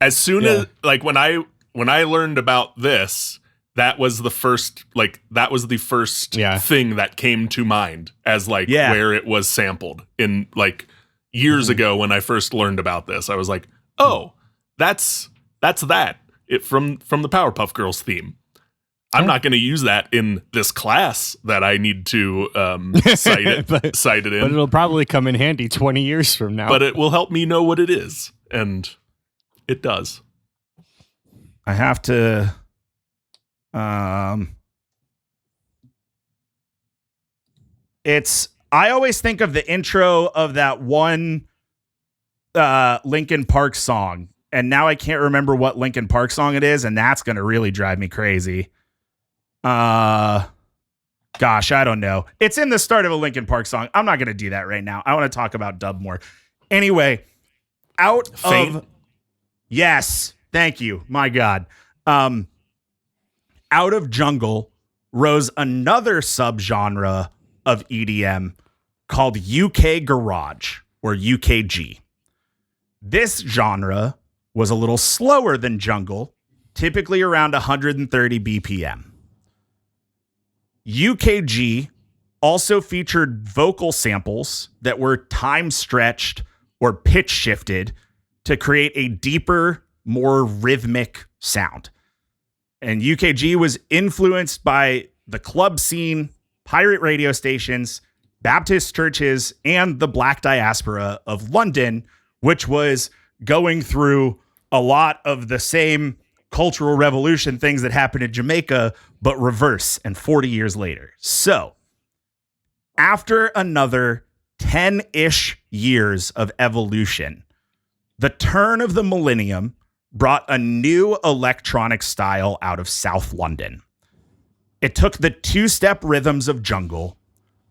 As soon as like when I learned about this, that was the first thing that came to mind as like where it was sampled in like years ago when I first learned about this. I was like, oh, that's that. It from the Powerpuff Girls theme. I'm not going to use that in this class that I need to cite it in. But it'll probably come in handy 20 years from now. But it will help me know what it is. And it does. I have to... I always think of the intro of that one Linkin Park song, and now I can't remember what Linkin Park song it is, and that's going to really drive me crazy. Gosh, I don't know. It's in the start of a Linkin Park song. I'm not going to do that right now. I want to talk about dub more. Anyway, yes, thank you. My God. Out of jungle rose another subgenre of EDM called UK Garage, or UKG. This genre was a little slower than jungle, typically around 130 BPM. UKG also featured vocal samples that were time stretched or pitch shifted to create a deeper, more rhythmic sound. And UKG was influenced by the club scene, pirate radio stations, Baptist churches, and the Black diaspora of London, which was going through a lot of the same cultural revolution things that happened in Jamaica, but reverse and 40 years later. So after another 10-ish years of evolution, the turn of the millennium brought a new electronic style out of South London. It took the two-step rhythms of jungle,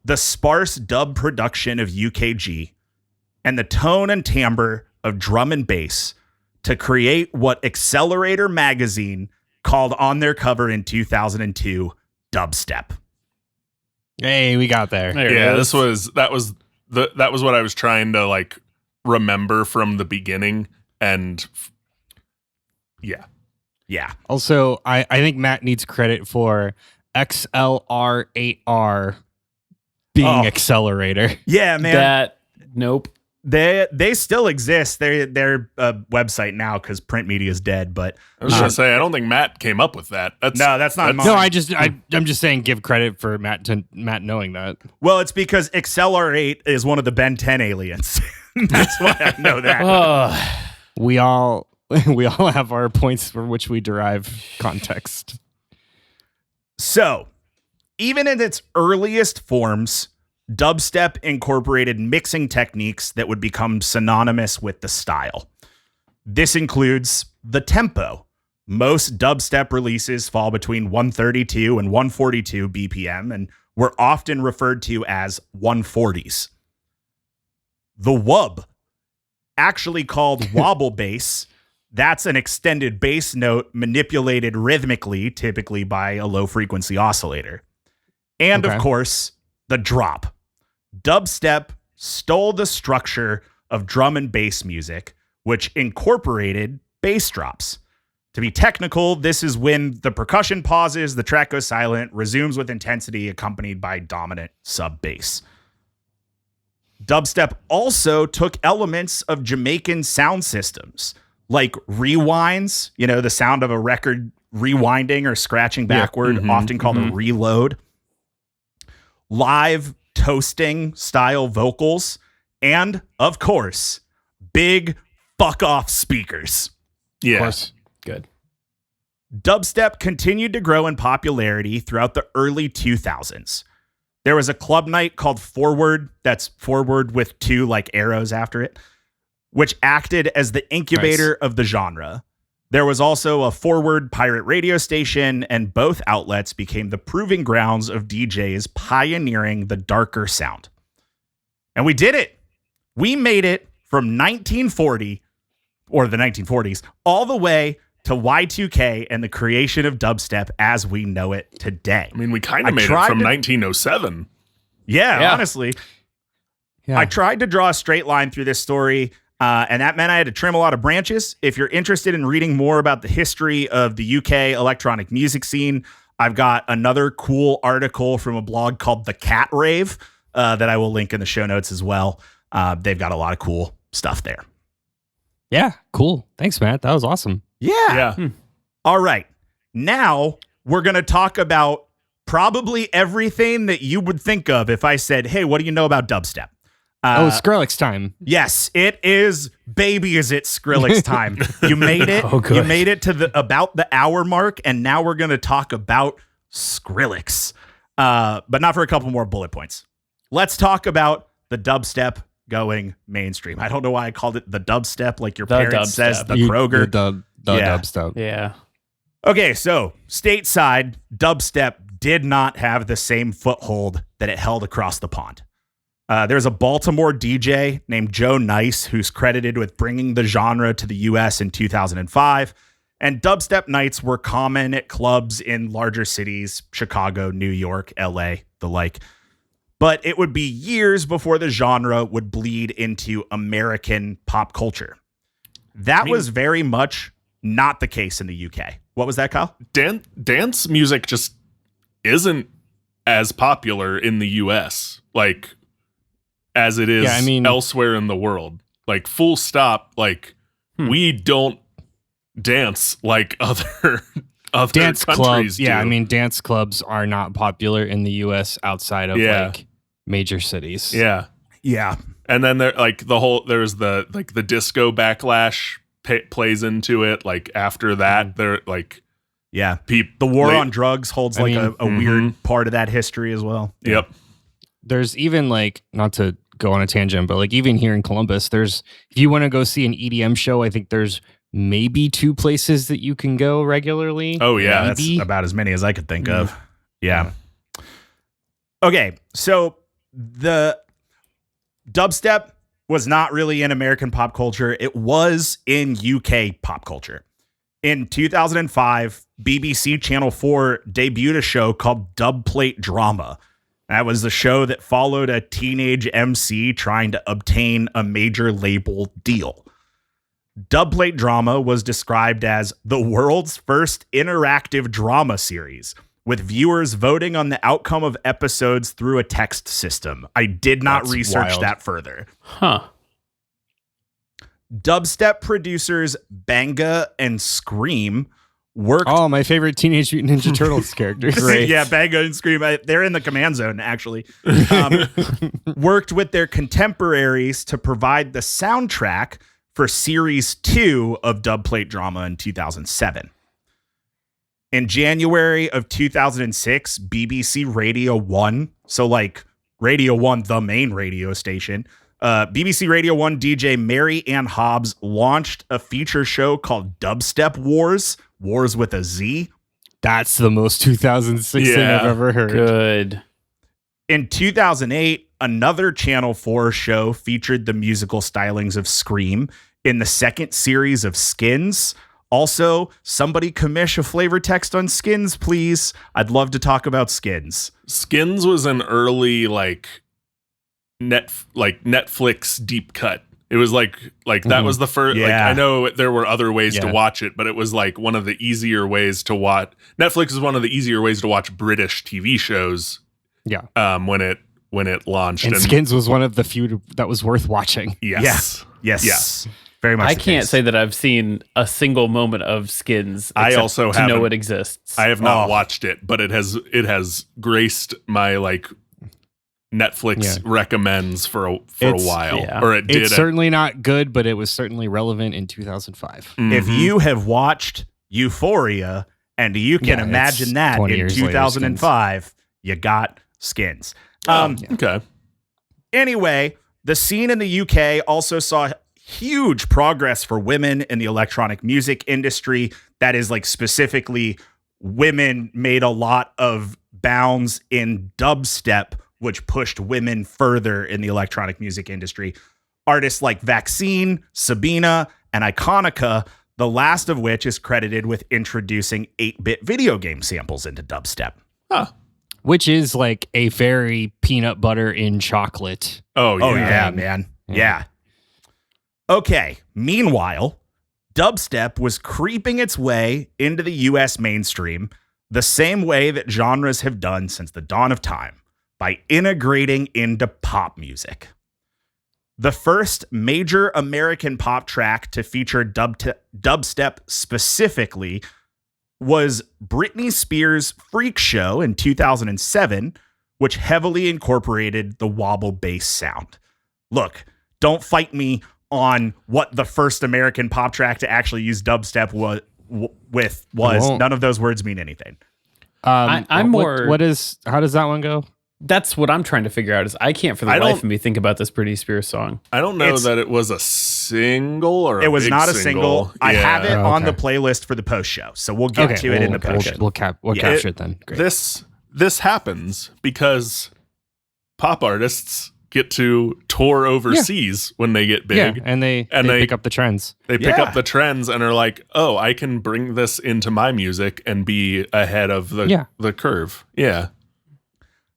the sparse dub production of UKG, and the tone and timbre of drum and bass to create what Accelerator magazine called on their cover in 2002 dubstep. Hey, we got there. Yeah, that was what I was trying to like remember from the beginning, and yeah. Also, I think Matt needs credit for XLR8R being Accelerator. Yeah, man. Nope. They still exist. They're a website now because print media is dead. But I was gonna say, I don't think Matt came up with that. That's not mine. No, I'm just saying, give credit for Matt knowing that. Well, it's because XLR8 is one of the Ben 10 aliens. That's why I know that. We all have our points for which we derive context. So, even in its earliest forms, dubstep incorporated mixing techniques that would become synonymous with the style. This includes the tempo. Most dubstep releases fall between 132 and 142 BPM and were often referred to as 140s. The wub, actually called wobble bass, that's an extended bass note manipulated rhythmically, typically by a low-frequency oscillator. And, of course, the drop. Dubstep stole the structure of drum and bass music, which incorporated bass drops. To be technical, this is when the percussion pauses, the track goes silent, resumes with intensity accompanied by dominant sub-bass. Dubstep also took elements of Jamaican sound systems, like rewinds, the sound of a record rewinding or scratching backward, often called a reload, live toasting style vocals, and, of course, big fuck off speakers. Yeah. Of course. Good. Dubstep continued to grow in popularity throughout the early 2000s. There was a club night called Forward, that's forward with two like arrows after it, which acted as the incubator of the genre. There was also a Forward pirate radio station, and both outlets became the proving grounds of DJs pioneering the darker sound. And we did it. We made it from 1940, or the 1940s, all the way to Y2K and the creation of dubstep as we know it today. I mean, we kind of made it from 1907. Yeah, honestly. Yeah. I tried to draw a straight line through this story, and that meant I had to trim a lot of branches. If you're interested in reading more about the history of the UK electronic music scene, I've got another cool article from a blog called The Cat Rave that I will link in the show notes as well. They've got a lot of cool stuff there. Yeah, cool. Thanks, Matt. That was awesome. Yeah. All right. Now we're going to talk about probably everything that you would think of if I said, hey, what do you know about dubstep? Skrillex time. Yes, it is. Baby, is it Skrillex time. You made it. You made it to about the hour mark, and now we're going to talk about Skrillex. But not for a couple more bullet points. Let's talk about the dubstep going mainstream. I don't know why I called it the dubstep, like your parents says the Kroger. Dubstep. Yeah. Okay, so stateside, dubstep did not have the same foothold that it held across the pond. There's a Baltimore DJ named Joe Nice who's credited with bringing the genre to the U.S. in 2005, and dubstep nights were common at clubs in larger cities, Chicago, New York, L.A., the like. But it would be years before the genre would bleed into American pop culture. That was very much not the case in the UK. What was that, Kyle? Dance music just isn't as popular in the US, like, as it is elsewhere in the world. Like, full stop, like, we don't dance like other dance countries clubs. do. Yeah, I mean, dance clubs are not popular in the US outside of like major cities. Yeah. Yeah. And then there's the disco backlash plays into it. Like, after that, they're like, the war on drugs holds a weird part of that history as well. Yep. There's even like, not to go on a tangent, but like even here in Columbus, if you want to go see an EDM show, I think there's maybe 2 places that you can go regularly. Oh yeah. That's about as many as I could think of. Yeah. Okay. So the dubstep was not really in American pop culture. It was in UK pop culture. In 2005, BBC Channel 4 debuted a show called Dubplate Drama. That was the show that followed a teenage MC trying to obtain a major label deal. Dubplate Drama was described as the world's first interactive drama series, with viewers voting on the outcome of episodes through a text system. I did not research that further. Huh. Dubstep producers Banga and Scream worked... Oh, my favorite Teenage Mutant Ninja Turtles characters. Great. Yeah, Banga and Scream. They're in the command zone, actually. Worked with their contemporaries to provide the soundtrack for Series 2 of Dubplate Drama in 2007. In January of 2006, BBC Radio 1, so like Radio 1, the main radio station, BBC Radio 1 DJ Mary Ann Hobbs launched a feature show called Dubstep Wars with a Z. That's the most 2006 thing I've ever heard. Good. In 2008, another Channel 4 show featured the musical stylings of Scream in the second series of Skins. Also, somebody commish a flavor text on Skins, please. I'd love to talk about Skins. Skins was an early Netflix deep cut. It was like that was the first. Yeah. Like, I know there were other ways to watch it, but it was like one of the easier ways to watch. Netflix is one of the easier ways to watch British TV shows. Yeah. When it launched, and Skins was one of the few that was worth watching. Yes. Yes. Very much. I can't say that I've seen a single moment of Skins. I also to know it exists. I have not watched it, but it has graced my Netflix recommends for a while. Yeah. Or it did. It's certainly not good, but it was certainly relevant in 2005. Mm-hmm. If you have watched Euphoria and you can imagine that in 2005, you got Skins. Okay. Anyway, the scene in the UK also saw huge progress for women in the electronic music industry. That is like specifically women made a lot of bounds in dubstep, which pushed women further in the electronic music industry. Artists like Vaccine, Sabina, and Iconica, the last of which is credited with introducing 8-bit video game samples into dubstep. Huh. Which is like a very peanut butter in chocolate. Oh yeah, man. Yeah. Okay. Meanwhile, dubstep was creeping its way into the US mainstream the same way that genres have done since the dawn of time, by integrating into pop music. The first major American pop track to feature dubstep specifically was Britney Spears' Freak Show in 2007, which heavily incorporated the wobble bass sound. Look, don't fight me on what the first American pop track to actually use dubstep was. None of those words mean anything. I'm more. How does that one go? That's what I'm trying to figure out. Is I can't for the life of me think about this Britney Spears song. I don't know that it was a single or. It was not a single. single. I have it on the playlist for the post show, so we'll get to it in the post show. We'll capture it then. Great. This happens because pop artists get to tour overseas when they get big. Yeah, and they pick up the trends. They pick up the trends and are like, oh, I can bring this into my music and be ahead of the curve. Yeah.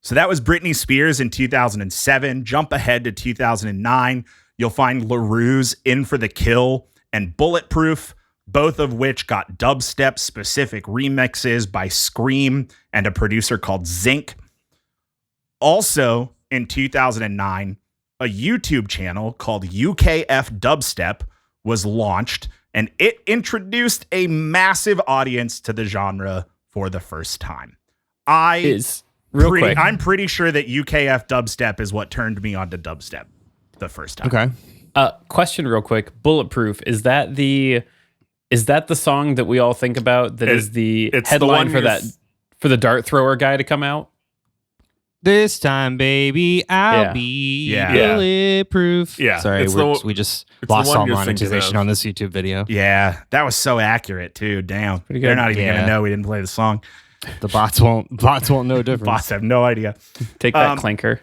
So that was Britney Spears in 2007. Jump ahead to 2009. You'll find LaRue's In for the Kill and Bulletproof, both of which got dubstep specific remixes by Scream and a producer called Zinc. Also in 2009, a YouTube channel called UKF Dubstep was launched, and it introduced a massive audience to the genre for the first time. I'm pretty sure that UKF Dubstep is what turned me on to dubstep the first time. Okay. Question real quick. Bulletproof, is that the song that we all think about that is the headline for the dart thrower guy to come out? This time, baby, I'll be bulletproof. Yeah. Sorry, we just lost all monetization on this YouTube video. Yeah, that was so accurate too. Damn. They're not even going to know we didn't play the song. The bots won't know difference. Bots have no idea. Take that, clanker.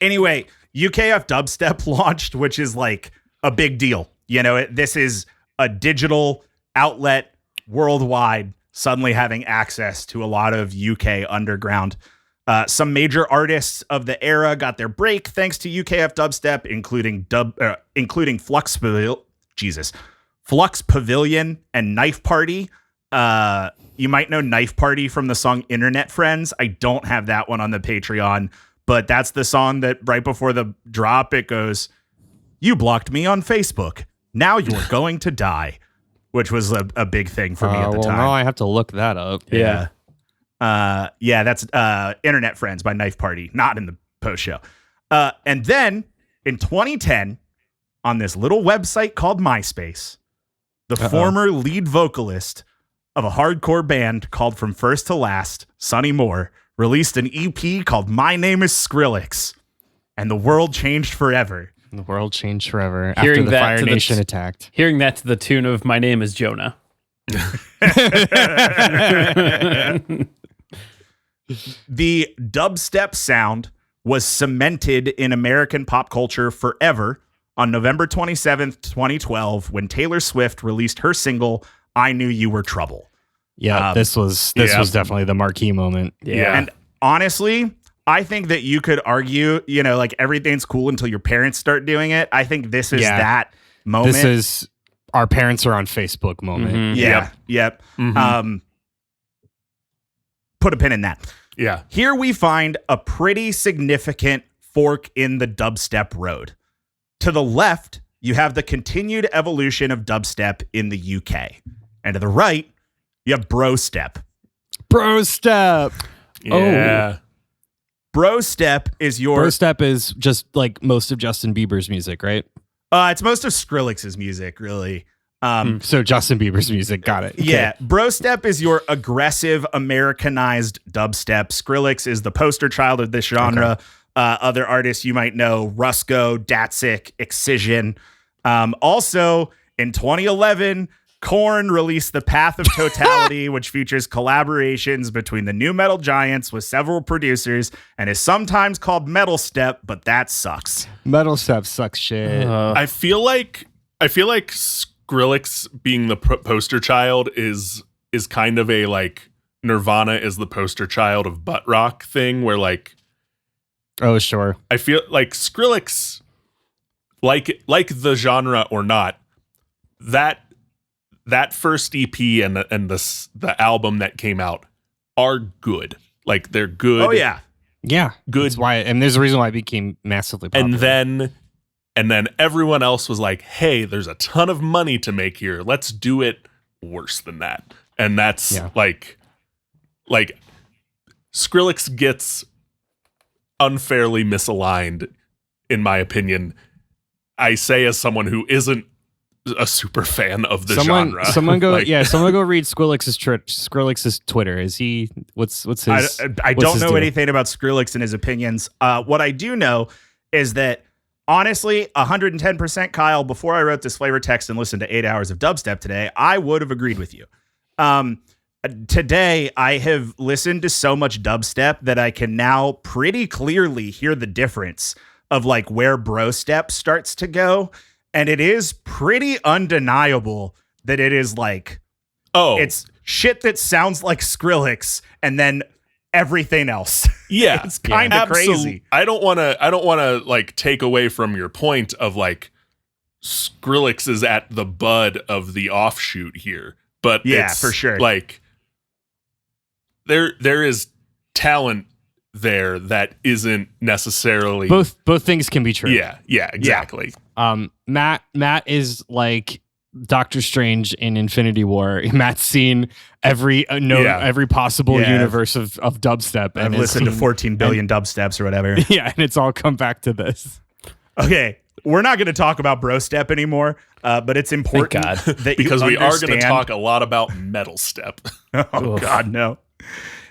Anyway, UKF Dubstep launched, which is like a big deal. You know, this is a digital outlet worldwide suddenly having access to a lot of UK underground. Some major artists of the era got their break thanks to UKF Dubstep, including Flux Pavilion and Knife Party. You might know Knife Party from the song Internet Friends. I don't have that one on the Patreon, but that's the song that right before the drop, it goes, "You blocked me on Facebook. Now you're going to die," which was a big thing for me at the time. Now I have to look that up. Yeah. That's Internet Friends by Knife Party, not in the post show. And then in 2010, on this little website called MySpace, the former lead vocalist of a hardcore band called From First to Last, Sonny Moore, released an EP called My Name is Skrillex, and the world changed forever. The world changed forever after the Fire Nation attacked. Hearing that to the tune of My Name is Jonah. The dubstep sound was cemented in American pop culture forever on November 27th, 2012, when Taylor Swift released her single, I Knew You Were Trouble. Yeah, this was definitely the marquee moment. Yeah. And honestly, I think that you could argue, like everything's cool until your parents start doing it. I think this is that moment. This is our parents are on Facebook moment. Mm-hmm. Yep. Mm-hmm. Put a pin in that. Yeah. Here we find a pretty significant fork in the dubstep road. To the left, you have the continued evolution of dubstep in the UK. And to the right, you have brostep. Brostep. Yeah. Brostep is just like most of Justin Bieber's music, right? It's most of Skrillex's music, really. So Justin Bieber's music, got it. Okay. Yeah, brostep is your aggressive Americanized dubstep. Skrillex is the poster child of this genre. Okay. Other artists you might know, Rusko, Datsik, Excision. Also, in 2011, Korn released The Path of Totality, which features collaborations between the nu metal giants with several producers and is sometimes called metal step, but that sucks. Metal step sucks shit. I feel like Skrillex being the poster child is kind of a like Nirvana is the poster child of butt rock thing where like, oh sure, I feel like Skrillex, like the genre or not, that first EP and the album that came out are good. Like they're good. Oh yeah, good. That's why, and there's a reason why it became massively popular. And then everyone else was like, "Hey, there's a ton of money to make here. Let's do it worse than that." And that's like Skrillex gets unfairly misaligned, in my opinion. I say as someone who isn't a super fan of the genre. Someone go read Skrillex's Twitter. Is he what's his I don't know anything about Skrillex and his opinions. What I do know is that honestly, 110% Kyle, before I wrote this flavor text and listened to 8 hours of dubstep today, I would have agreed with you. Today, I have listened to so much dubstep that I can now pretty clearly hear the difference of like where bro step starts to go. And it is pretty undeniable that it is like, it's shit that sounds like Skrillex and then everything else. Yeah. It's kind of crazy. I don't want to like take away from your point of like Skrillex is at the bud of the offshoot here, but it's for sure. Like there is talent there that isn't necessarily both things can be true. Yeah, exactly. Yeah. Matt is like Doctor Strange in Infinity War. Matt's seen every possible universe of dubstep and listened to 14 billion dubsteps or whatever. Yeah, and it's all come back to this. Okay, we're not going to talk about bro step anymore, but it's important that because we are going to talk a lot about metal step. Oh God, no.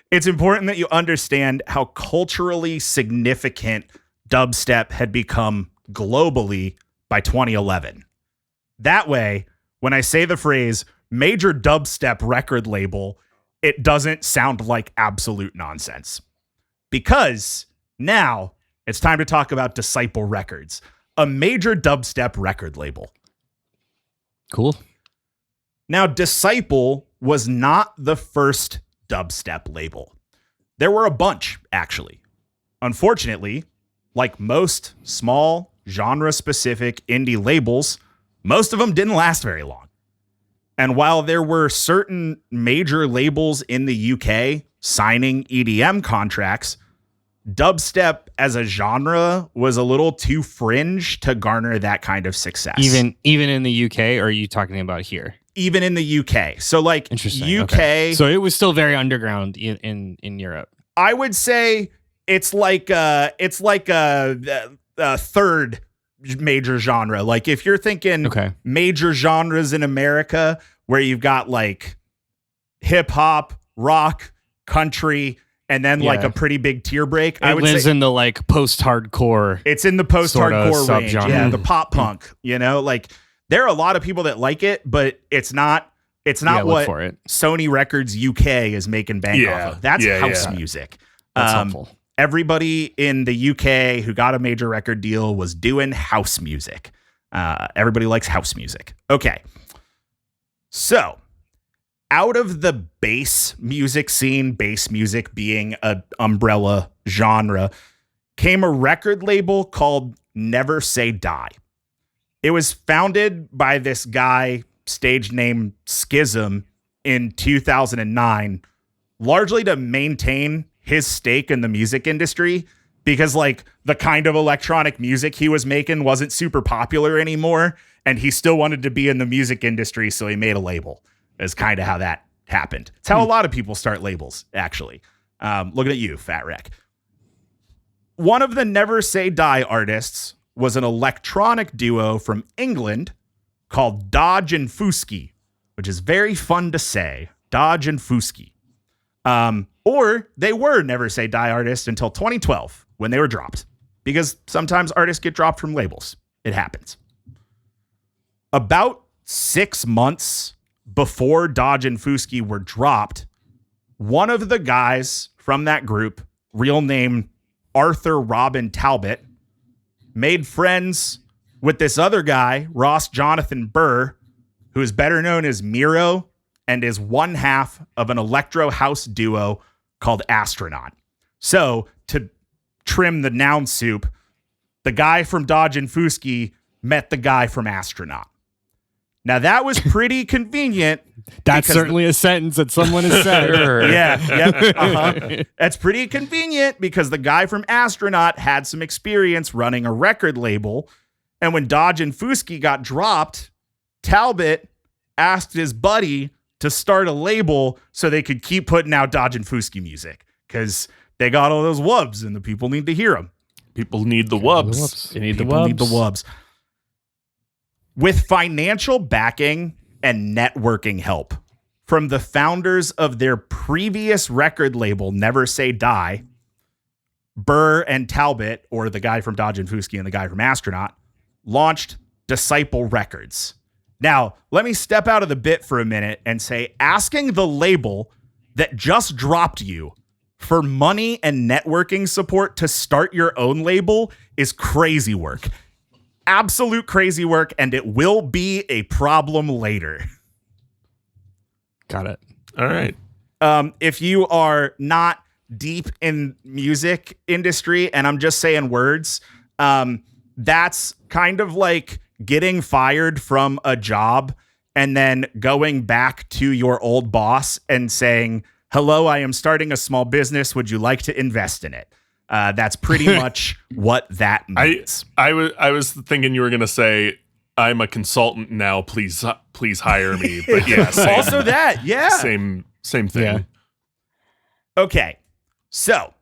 It's important that you understand how culturally significant dubstep had become globally by 2011. That way, when I say the phrase major dubstep record label, it doesn't sound like absolute nonsense. Because now it's time to talk about Disciple Records, a major dubstep record label. Cool. Now, Disciple was not the first dubstep label. There were a bunch, actually. Unfortunately, like most small, genre-specific indie labels, most of them didn't last very long. And while there were certain major labels in the UK signing EDM contracts, dubstep as a genre was a little too fringe to garner that kind of success. Even in the UK, or are you talking about here? Even in the UK. So like Interesting. UK. Okay. So it was still very underground in Europe. I would say it's like a third major genre. Like if you're thinking major genres in America where you've got like hip hop, rock, country, and then like a pretty big tier break. I would say in the like post-hardcore. It's in the post-hardcore range. Yeah, the pop punk, like there are a lot of people that like it, but it's not what Sony Records UK is making bank off of. That's house music. That's helpful. Everybody in the UK who got a major record deal was doing house music. Everybody likes house music. Okay. So out of the bass music scene, bass music being an umbrella genre, came a record label called Never Say Die. It was founded by this guy, stage name Schism, in 2009, largely to maintain his stake in the music industry because like the kind of electronic music he was making wasn't super popular anymore. And he still wanted to be in the music industry. So he made a label. Is kind of how that happened. It's how a lot of people start labels, actually. Looking at you, Fat Wreck. One of the Never Say Die artists was an electronic duo from England called Dodge and Fusky, which is very fun to say. Dodge and Fusky. Or they were Never Say Die artists until 2012 when they were dropped. Because sometimes artists get dropped from labels. It happens. About 6 months before Dodge and Fusky were dropped, one of the guys from that group, real name Arthur Robin Talbot, made friends with this other guy, Ross Jonathan Burr, who is better known as Miro and is one half of an electro house duo called Astronaut. So to trim the noun soup, the guy from Dodge and Fusky met the guy from Astronaut. Now, that was pretty convenient. That's certainly a sentence that someone has said. That's pretty convenient because the guy from Astronaut had some experience running a record label. And when Dodge and Fusky got dropped, Talbot asked his buddy to start a label so they could keep putting out Dodge and Fusky music because they got all those wubs and the people need to hear them. People need the wubs. They need People need the wubs. With financial backing and networking help from the founders of their previous record label, Never Say Die, Burr and Talbot, or the guy from Dodge and Fusky and the guy from Astronaut, launched Disciple Records. Now, let me step out of the bit for a minute and say asking the label that just dropped you for money and networking support to start your own label is crazy work. Absolute crazy work, and it will be a problem later. Got it. All right. If you are not deep in music industry, and I'm just saying words, that's kind of like getting fired from a job and then going back to your old boss and saying, hello, I am starting a small business. Would you like to invest in it? That's pretty much what that means. I was thinking you were going to say, I'm a consultant now. Please hire me. But yeah, also that. Yeah. Same thing. Yeah. Okay. So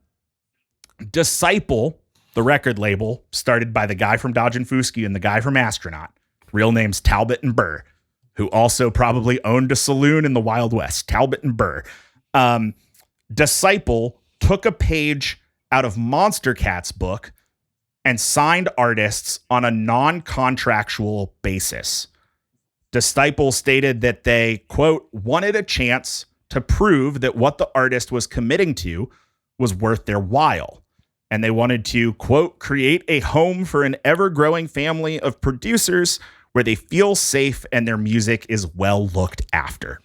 Disciple, the record label, started by the guy from Dodge and Fusky and the guy from Astronaut, real names Talbot and Burr, who also probably owned a saloon in the Wild West. Talbot and Burr. Disciple took a page out of Monster Cat's book and signed artists on a non-contractual basis. Disciple stated that they, quote, wanted a chance to prove that what the artist was committing to was worth their while. And they wanted to, quote, create a home for an ever-growing family of producers where they feel safe and their music is well looked after.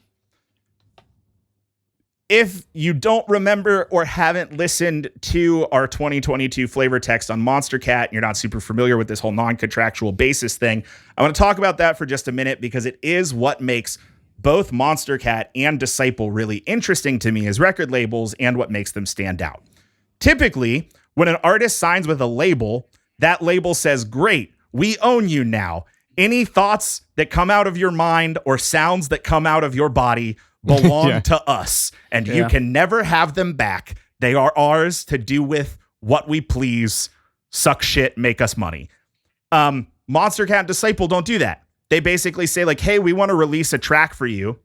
If you don't remember or haven't listened to our 2022 flavor text on Monster Cat, and you're not super familiar with this whole non-contractual basis thing, I want to talk about that for just a minute because it is what makes both Monster Cat and Disciple really interesting to me as record labels and what makes them stand out. Typically, when an artist signs with a label, that label says, great, we own you now. Any thoughts that come out of your mind or sounds that come out of your body belong to us, and you can never have them back. They are ours to do with what we please. Suck shit, make us money. Monster Cat and Disciple don't do that. They basically say like, hey, we want to release a track for you.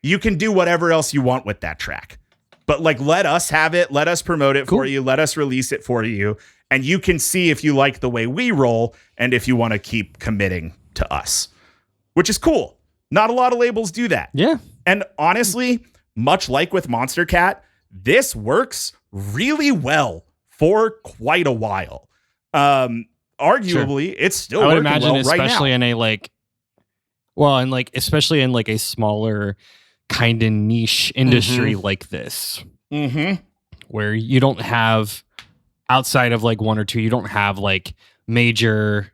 You can do whatever else you want with that track. But like, let us have it. Let us promote it for you. Let us release it for you. And you can see if you like the way we roll and if you want to keep committing to us, which is cool. Not a lot of labels do that. Yeah. And honestly, much like with Monster Cat, this works really well for quite a while. Arguably, it's still working well right now. I would imagine, especially in a like, well, and like especially in like a smaller kind of niche industry like this, where you don't have, outside of like one or two, you don't have like major.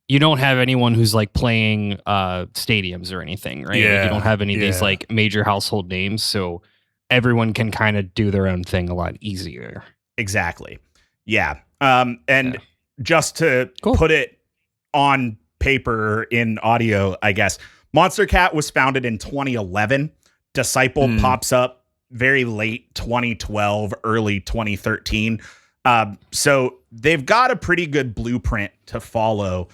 You don't have anyone who's like playing stadiums or anything, right? Yeah, like, you don't have any of these like major household names, so everyone can kind of do their own thing a lot easier. Exactly. Yeah. Just to put it on paper in audio, I guess, Monster Cat was founded in 2011. Disciple pops up very late 2012, early 2013. So they've got a pretty good blueprint to follow.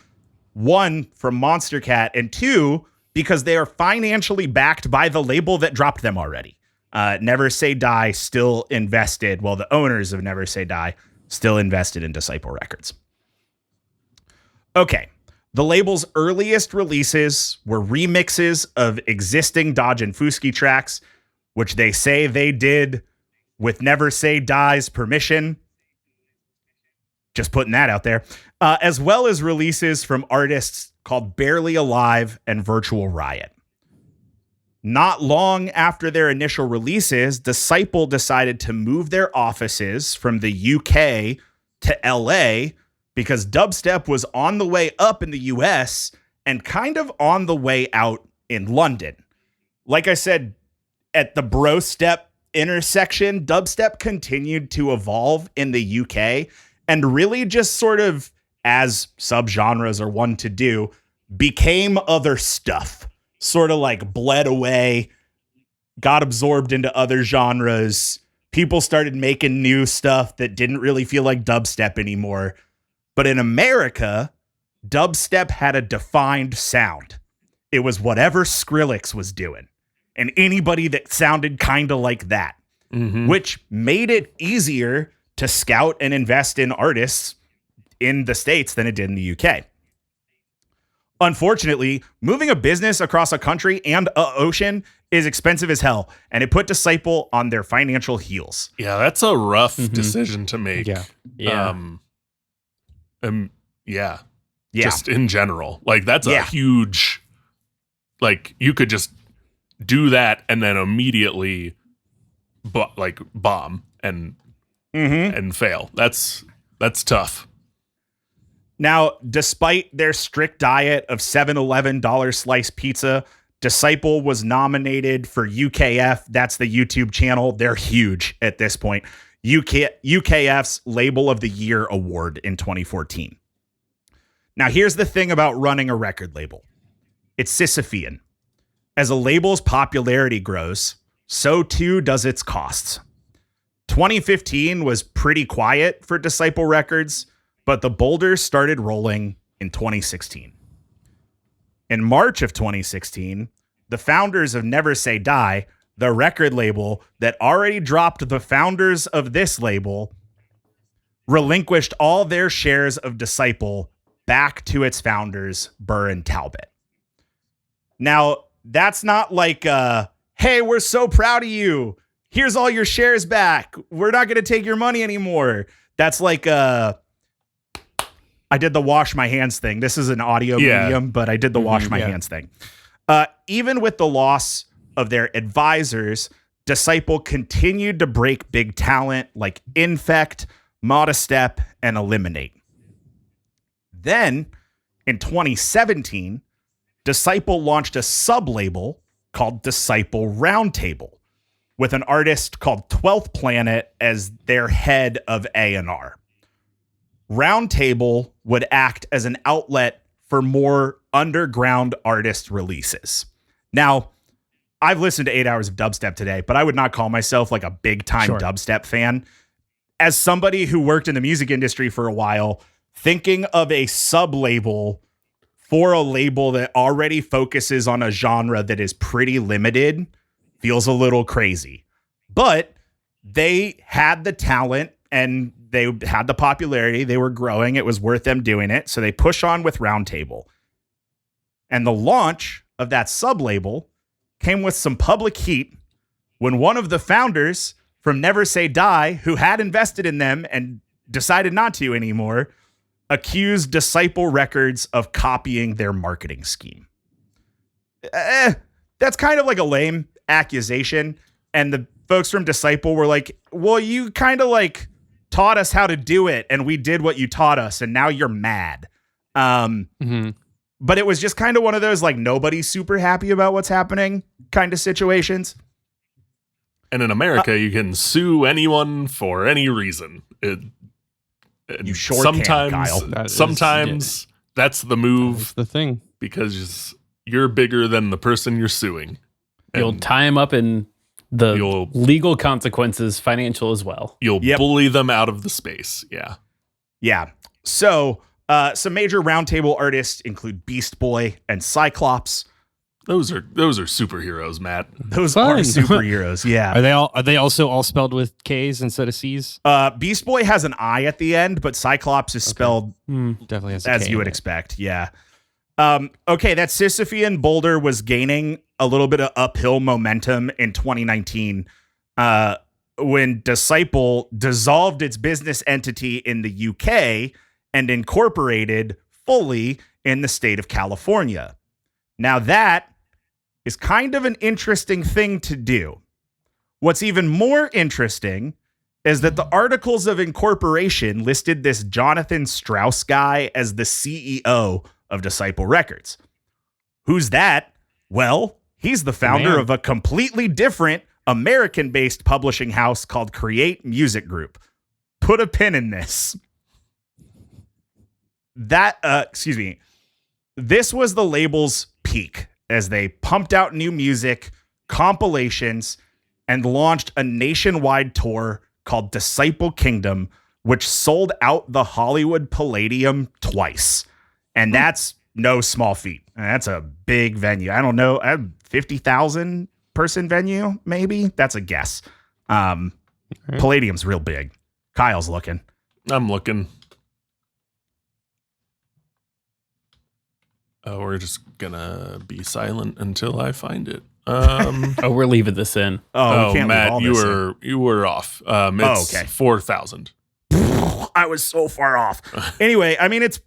One, from Monster Cat, and two, because they are financially backed by the label that dropped them already. Never Say Die still invested, well, the owners of Never Say Die still invested in Disciple Records. Okay, the label's earliest releases were remixes of existing Dodge and Fusky tracks, which they say they did with Never Say Die's permission. Just putting that out there. As well as releases from artists called Barely Alive and Virtual Riot. Not long after their initial releases, Disciple decided to move their offices from the UK to LA because dubstep was on the way up in the US and kind of on the way out in London. Like I said, at the bro step intersection, dubstep continued to evolve in the UK and really just sort of, as subgenres are one to do, became other stuff. Sort of like bled away, got absorbed into other genres. People started making new stuff that didn't really feel like dubstep anymore. But in America, dubstep had a defined sound. It was whatever Skrillex was doing, and anybody that sounded kind of like that, which made it easier to scout and invest in artists in the States than it did in the UK. Unfortunately, moving a business across a country and an ocean is expensive as hell, and it put Disciple on their financial heels. Yeah, that's a rough decision to make. Yeah. Just in general. Like, that's a huge, like, you could just do that and then immediately bomb and fail. That's tough. Now, despite their strict diet of $7-11 slice pizza, Disciple was nominated for UKF. That's the YouTube channel. They're huge at this point. UKF's Label of the Year award in 2014. Now, here's the thing about running a record label. It's Sisyphean. As a label's popularity grows, so too does its costs. 2015 was pretty quiet for Disciple Records, but the boulders started rolling in 2016. In March of 2016, the founders of Never Say Die, the record label that already dropped the founders of this label, relinquished all their shares of Disciple back to its founders, Burr and Talbot. Now, that's not like, hey, we're so proud of you. Here's all your shares back. We're not going to take your money anymore. That's like, I did the wash my hands thing. This is an audio medium, but I did the wash my hands thing. Even with the loss of their advisors, Disciple continued to break big talent like Infect, Modestep, and Eliminate. Then, in 2017, Disciple launched a sub-label called Disciple Roundtable with an artist called 12th Planet as their head of A&R. Roundtable would act as an outlet for more underground artist releases. Now, I've listened to 8 hours of dubstep today, but I would not call myself like a big time dubstep fan. As somebody who worked in the music industry for a while, thinking of a sub-label for a label that already focuses on a genre that is pretty limited feels a little crazy. But they had the talent and they had the popularity. They were growing. It was worth them doing it. So they push on with Roundtable. And the launch of that sub-label came with some public heat when one of the founders from Never Say Die, who had invested in them and decided not to anymore, accused Disciple Records of copying their marketing scheme. That's kind of like a lame accusation. And the folks from Disciple were like, well, you kind of like taught us how to do it and we did what you taught us and now you're mad. But it was just kind of one of those like nobody's super happy about what's happening kind of situations. And in America, you can sue anyone for any reason. You sure can, Kyle. Sometimes that's the move. That's the thing. Because you're bigger than the person you're suing. You'll tie them up in the legal consequences, financial as well. You'll bully them out of the space. Yeah. Yeah. So some major Roundtable artists include Beast Boy and Cyclops. Those are superheroes, Matt. Those are superheroes. Yeah. Are they also all spelled with K's instead of C's? Beast Boy has an I at the end, but Cyclops is spelled definitely has a as K you would expect. Yeah. Okay, that Sisyphean boulder was gaining a little bit of uphill momentum in 2019 when Disciple dissolved its business entity in the UK and incorporated fully in the state of California. Now that is kind of an interesting thing to do. What's even more interesting is that the articles of incorporation listed this Jonathan Strauss guy as the CEO of Disciple Records. Who's that? Well, he's the founder of a completely different American-based publishing house called Create Music Group. Put a pin in this. This was the label's peak as they pumped out new music, compilations, and launched a nationwide tour called Disciple Kingdom, which sold out the Hollywood Palladium twice. And that's no small feat. That's a big venue. I don't know, 50,000 person venue, maybe? That's a guess. Palladium's real big. Kyle's looking. I'm looking. We're just gonna be silent until I find it. Oh, we're leaving this in. Oh, we can't Matt, leave all you were off. It's okay. 4,000. I was so far off. Anyway, I mean, it's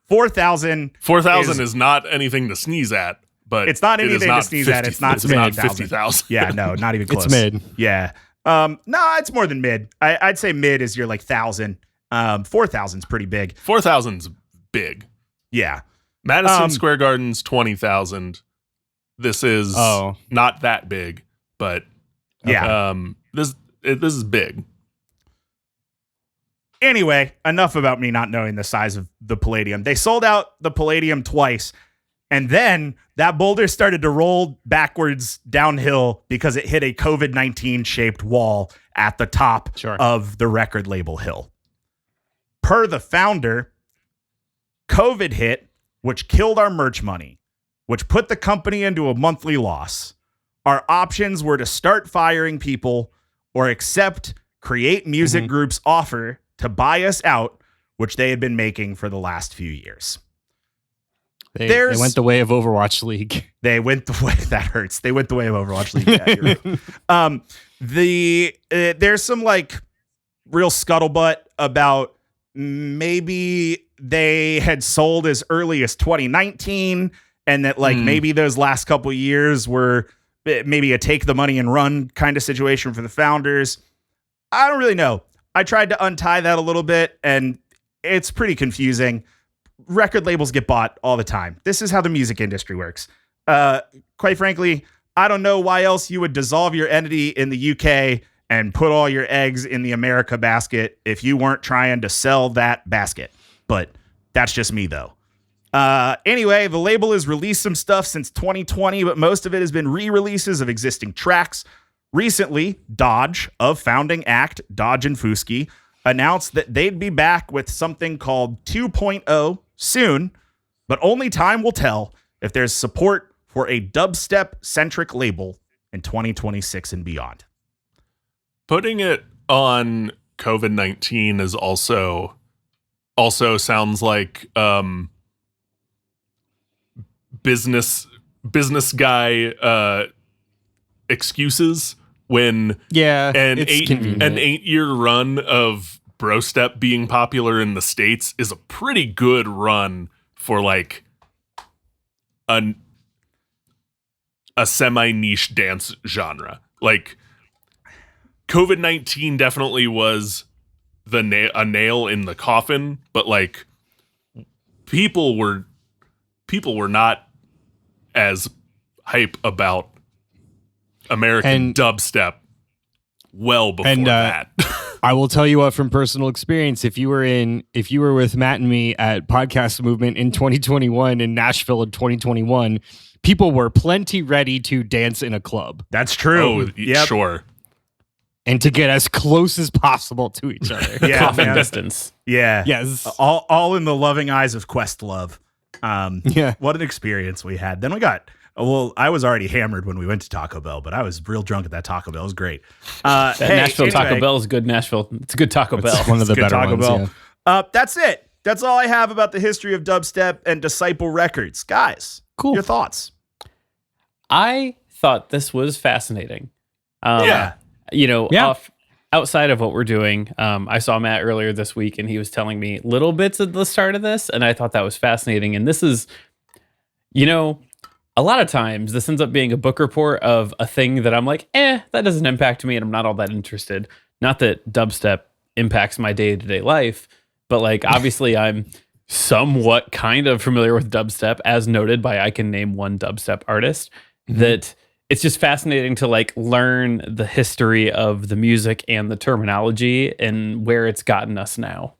4,000. 4,000 is not anything to sneeze at, but it's not anything to sneeze at. It's not 50,000. Yeah, no, not even close. It's mid. Yeah. No, it's more than mid. I'd say mid is your like 1,000. 4,000's pretty big. 4,000's big. Yeah. Madison Square Garden's 20,000. This is not that big, but yeah. This is big. Anyway, enough about me not knowing the size of the Palladium. They sold out the Palladium twice, and then that boulder started to roll backwards downhill because it hit a COVID-19 shaped wall at the top of the record label hill. Per the founder, COVID hit, which killed our merch money, which put the company into a monthly loss. Our options were to start firing people or accept Create Music Group's offer to buy us out, which they had been making for the last few years. They went the way of Overwatch League. They went the way that hurts. They went the way of Overwatch League. Yeah, there's some like real scuttlebutt about maybe they had sold as early as 2019, and that like maybe those last couple years were maybe a take the money and run kind of situation for the founders. I don't really know. I tried to untie that a little bit, and it's pretty confusing. Record labels get bought all the time. This is how the music industry works. Quite frankly, I don't know why else you would dissolve your entity in the UK and put all your eggs in the America basket if you weren't trying to sell that basket. But that's just me, though. Anyway, the label has released some stuff since 2020, but most of it has been re-releases of existing tracks. Recently, Dodge, of founding act Dodge and Fusky, announced that they'd be back with something called 2.0 soon, but only time will tell if there's support for a dubstep-centric label in 2026 and beyond. Putting it on COVID-19 is also sounds like business guy excuses when an 8-year run of Brostep being popular in the States is a pretty good run for like a semi-niche dance genre. Like COVID-19 definitely was a nail in the coffin, but like people were not as hype about American dubstep well before that. I will tell you what, from personal experience, if you were with Matt and me at Podcast Movement in 2021 in Nashville in 2021, people were plenty ready to dance in a club. That's true. Oh, yep. Sure. And to get as close as possible to each other. Yeah, coffin distance. Yeah. Yes. All in the loving eyes of Questlove. Yeah. What an experience we had. Then we got, I was already hammered when we went to Taco Bell, but I was real drunk at that Taco Bell. It was great. Nashville Taco Bell is good. Nashville. It's a good Taco Bell. One of the better Taco ones. Bell. Yeah. That's it. That's all I have about the history of dubstep and Disciple Records. Guys, cool. Your thoughts? I thought this was fascinating. Outside of what we're doing, I saw Matt earlier this week, and he was telling me little bits at the start of this, and I thought that was fascinating. And this is, a lot of times this ends up being a book report of a thing that I'm like, that doesn't impact me, and I'm not all that interested. Not that dubstep impacts my day-to-day life, but like obviously I'm somewhat kind of familiar with dubstep, as noted by I can name one dubstep artist. That it's just fascinating to like learn the history of the music and the terminology and where it's gotten us now.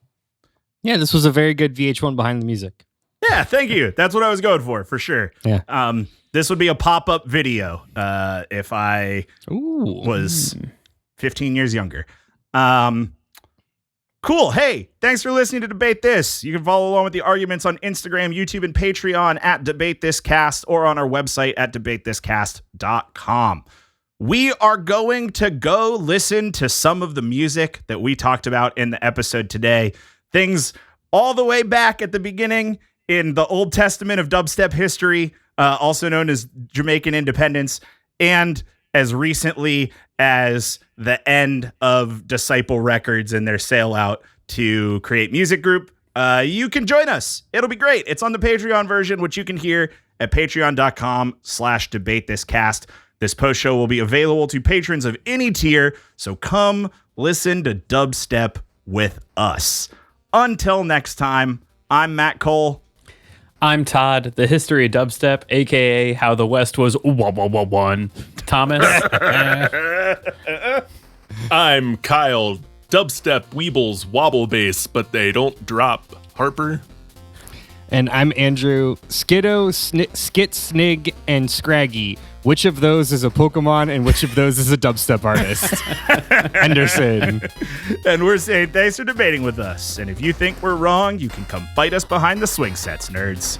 Yeah, this was a very good VH1 Behind the Music. Yeah, thank you. That's what I was going for sure. Yeah. This would be a pop-up video if I was 15 years younger. Cool. Hey, thanks for listening to Debate This. You can follow along with the arguments on Instagram, YouTube, and Patreon at DebateThisCast or on our website at debatethiscast.com. We are going to go listen to some of the music that we talked about in the episode today. Things all the way back at the beginning in the Old Testament of dubstep history, also known as Jamaican independence, and as recently as the end of Disciple Records and their sale out to Create Music Group. You can join us. It'll be great. It's on the Patreon version, which you can hear at patreon.com/debatethiscast. This post show will be available to patrons of any tier, so come listen to dubstep with us. Until next time, I'm Matt Cole. I'm Todd, the history of dubstep, aka how the West was won. Thomas. I'm Kyle. Dubstep weebles wobble bass, but they don't drop. Harper. And I'm Andrew. Skiddo, Skit, Snig, and Scraggy. Which of those is a Pokemon and which of those is a dubstep artist? Anderson. And we're saying thanks for debating with us. And if you think we're wrong, you can come fight us behind the swing sets, nerds.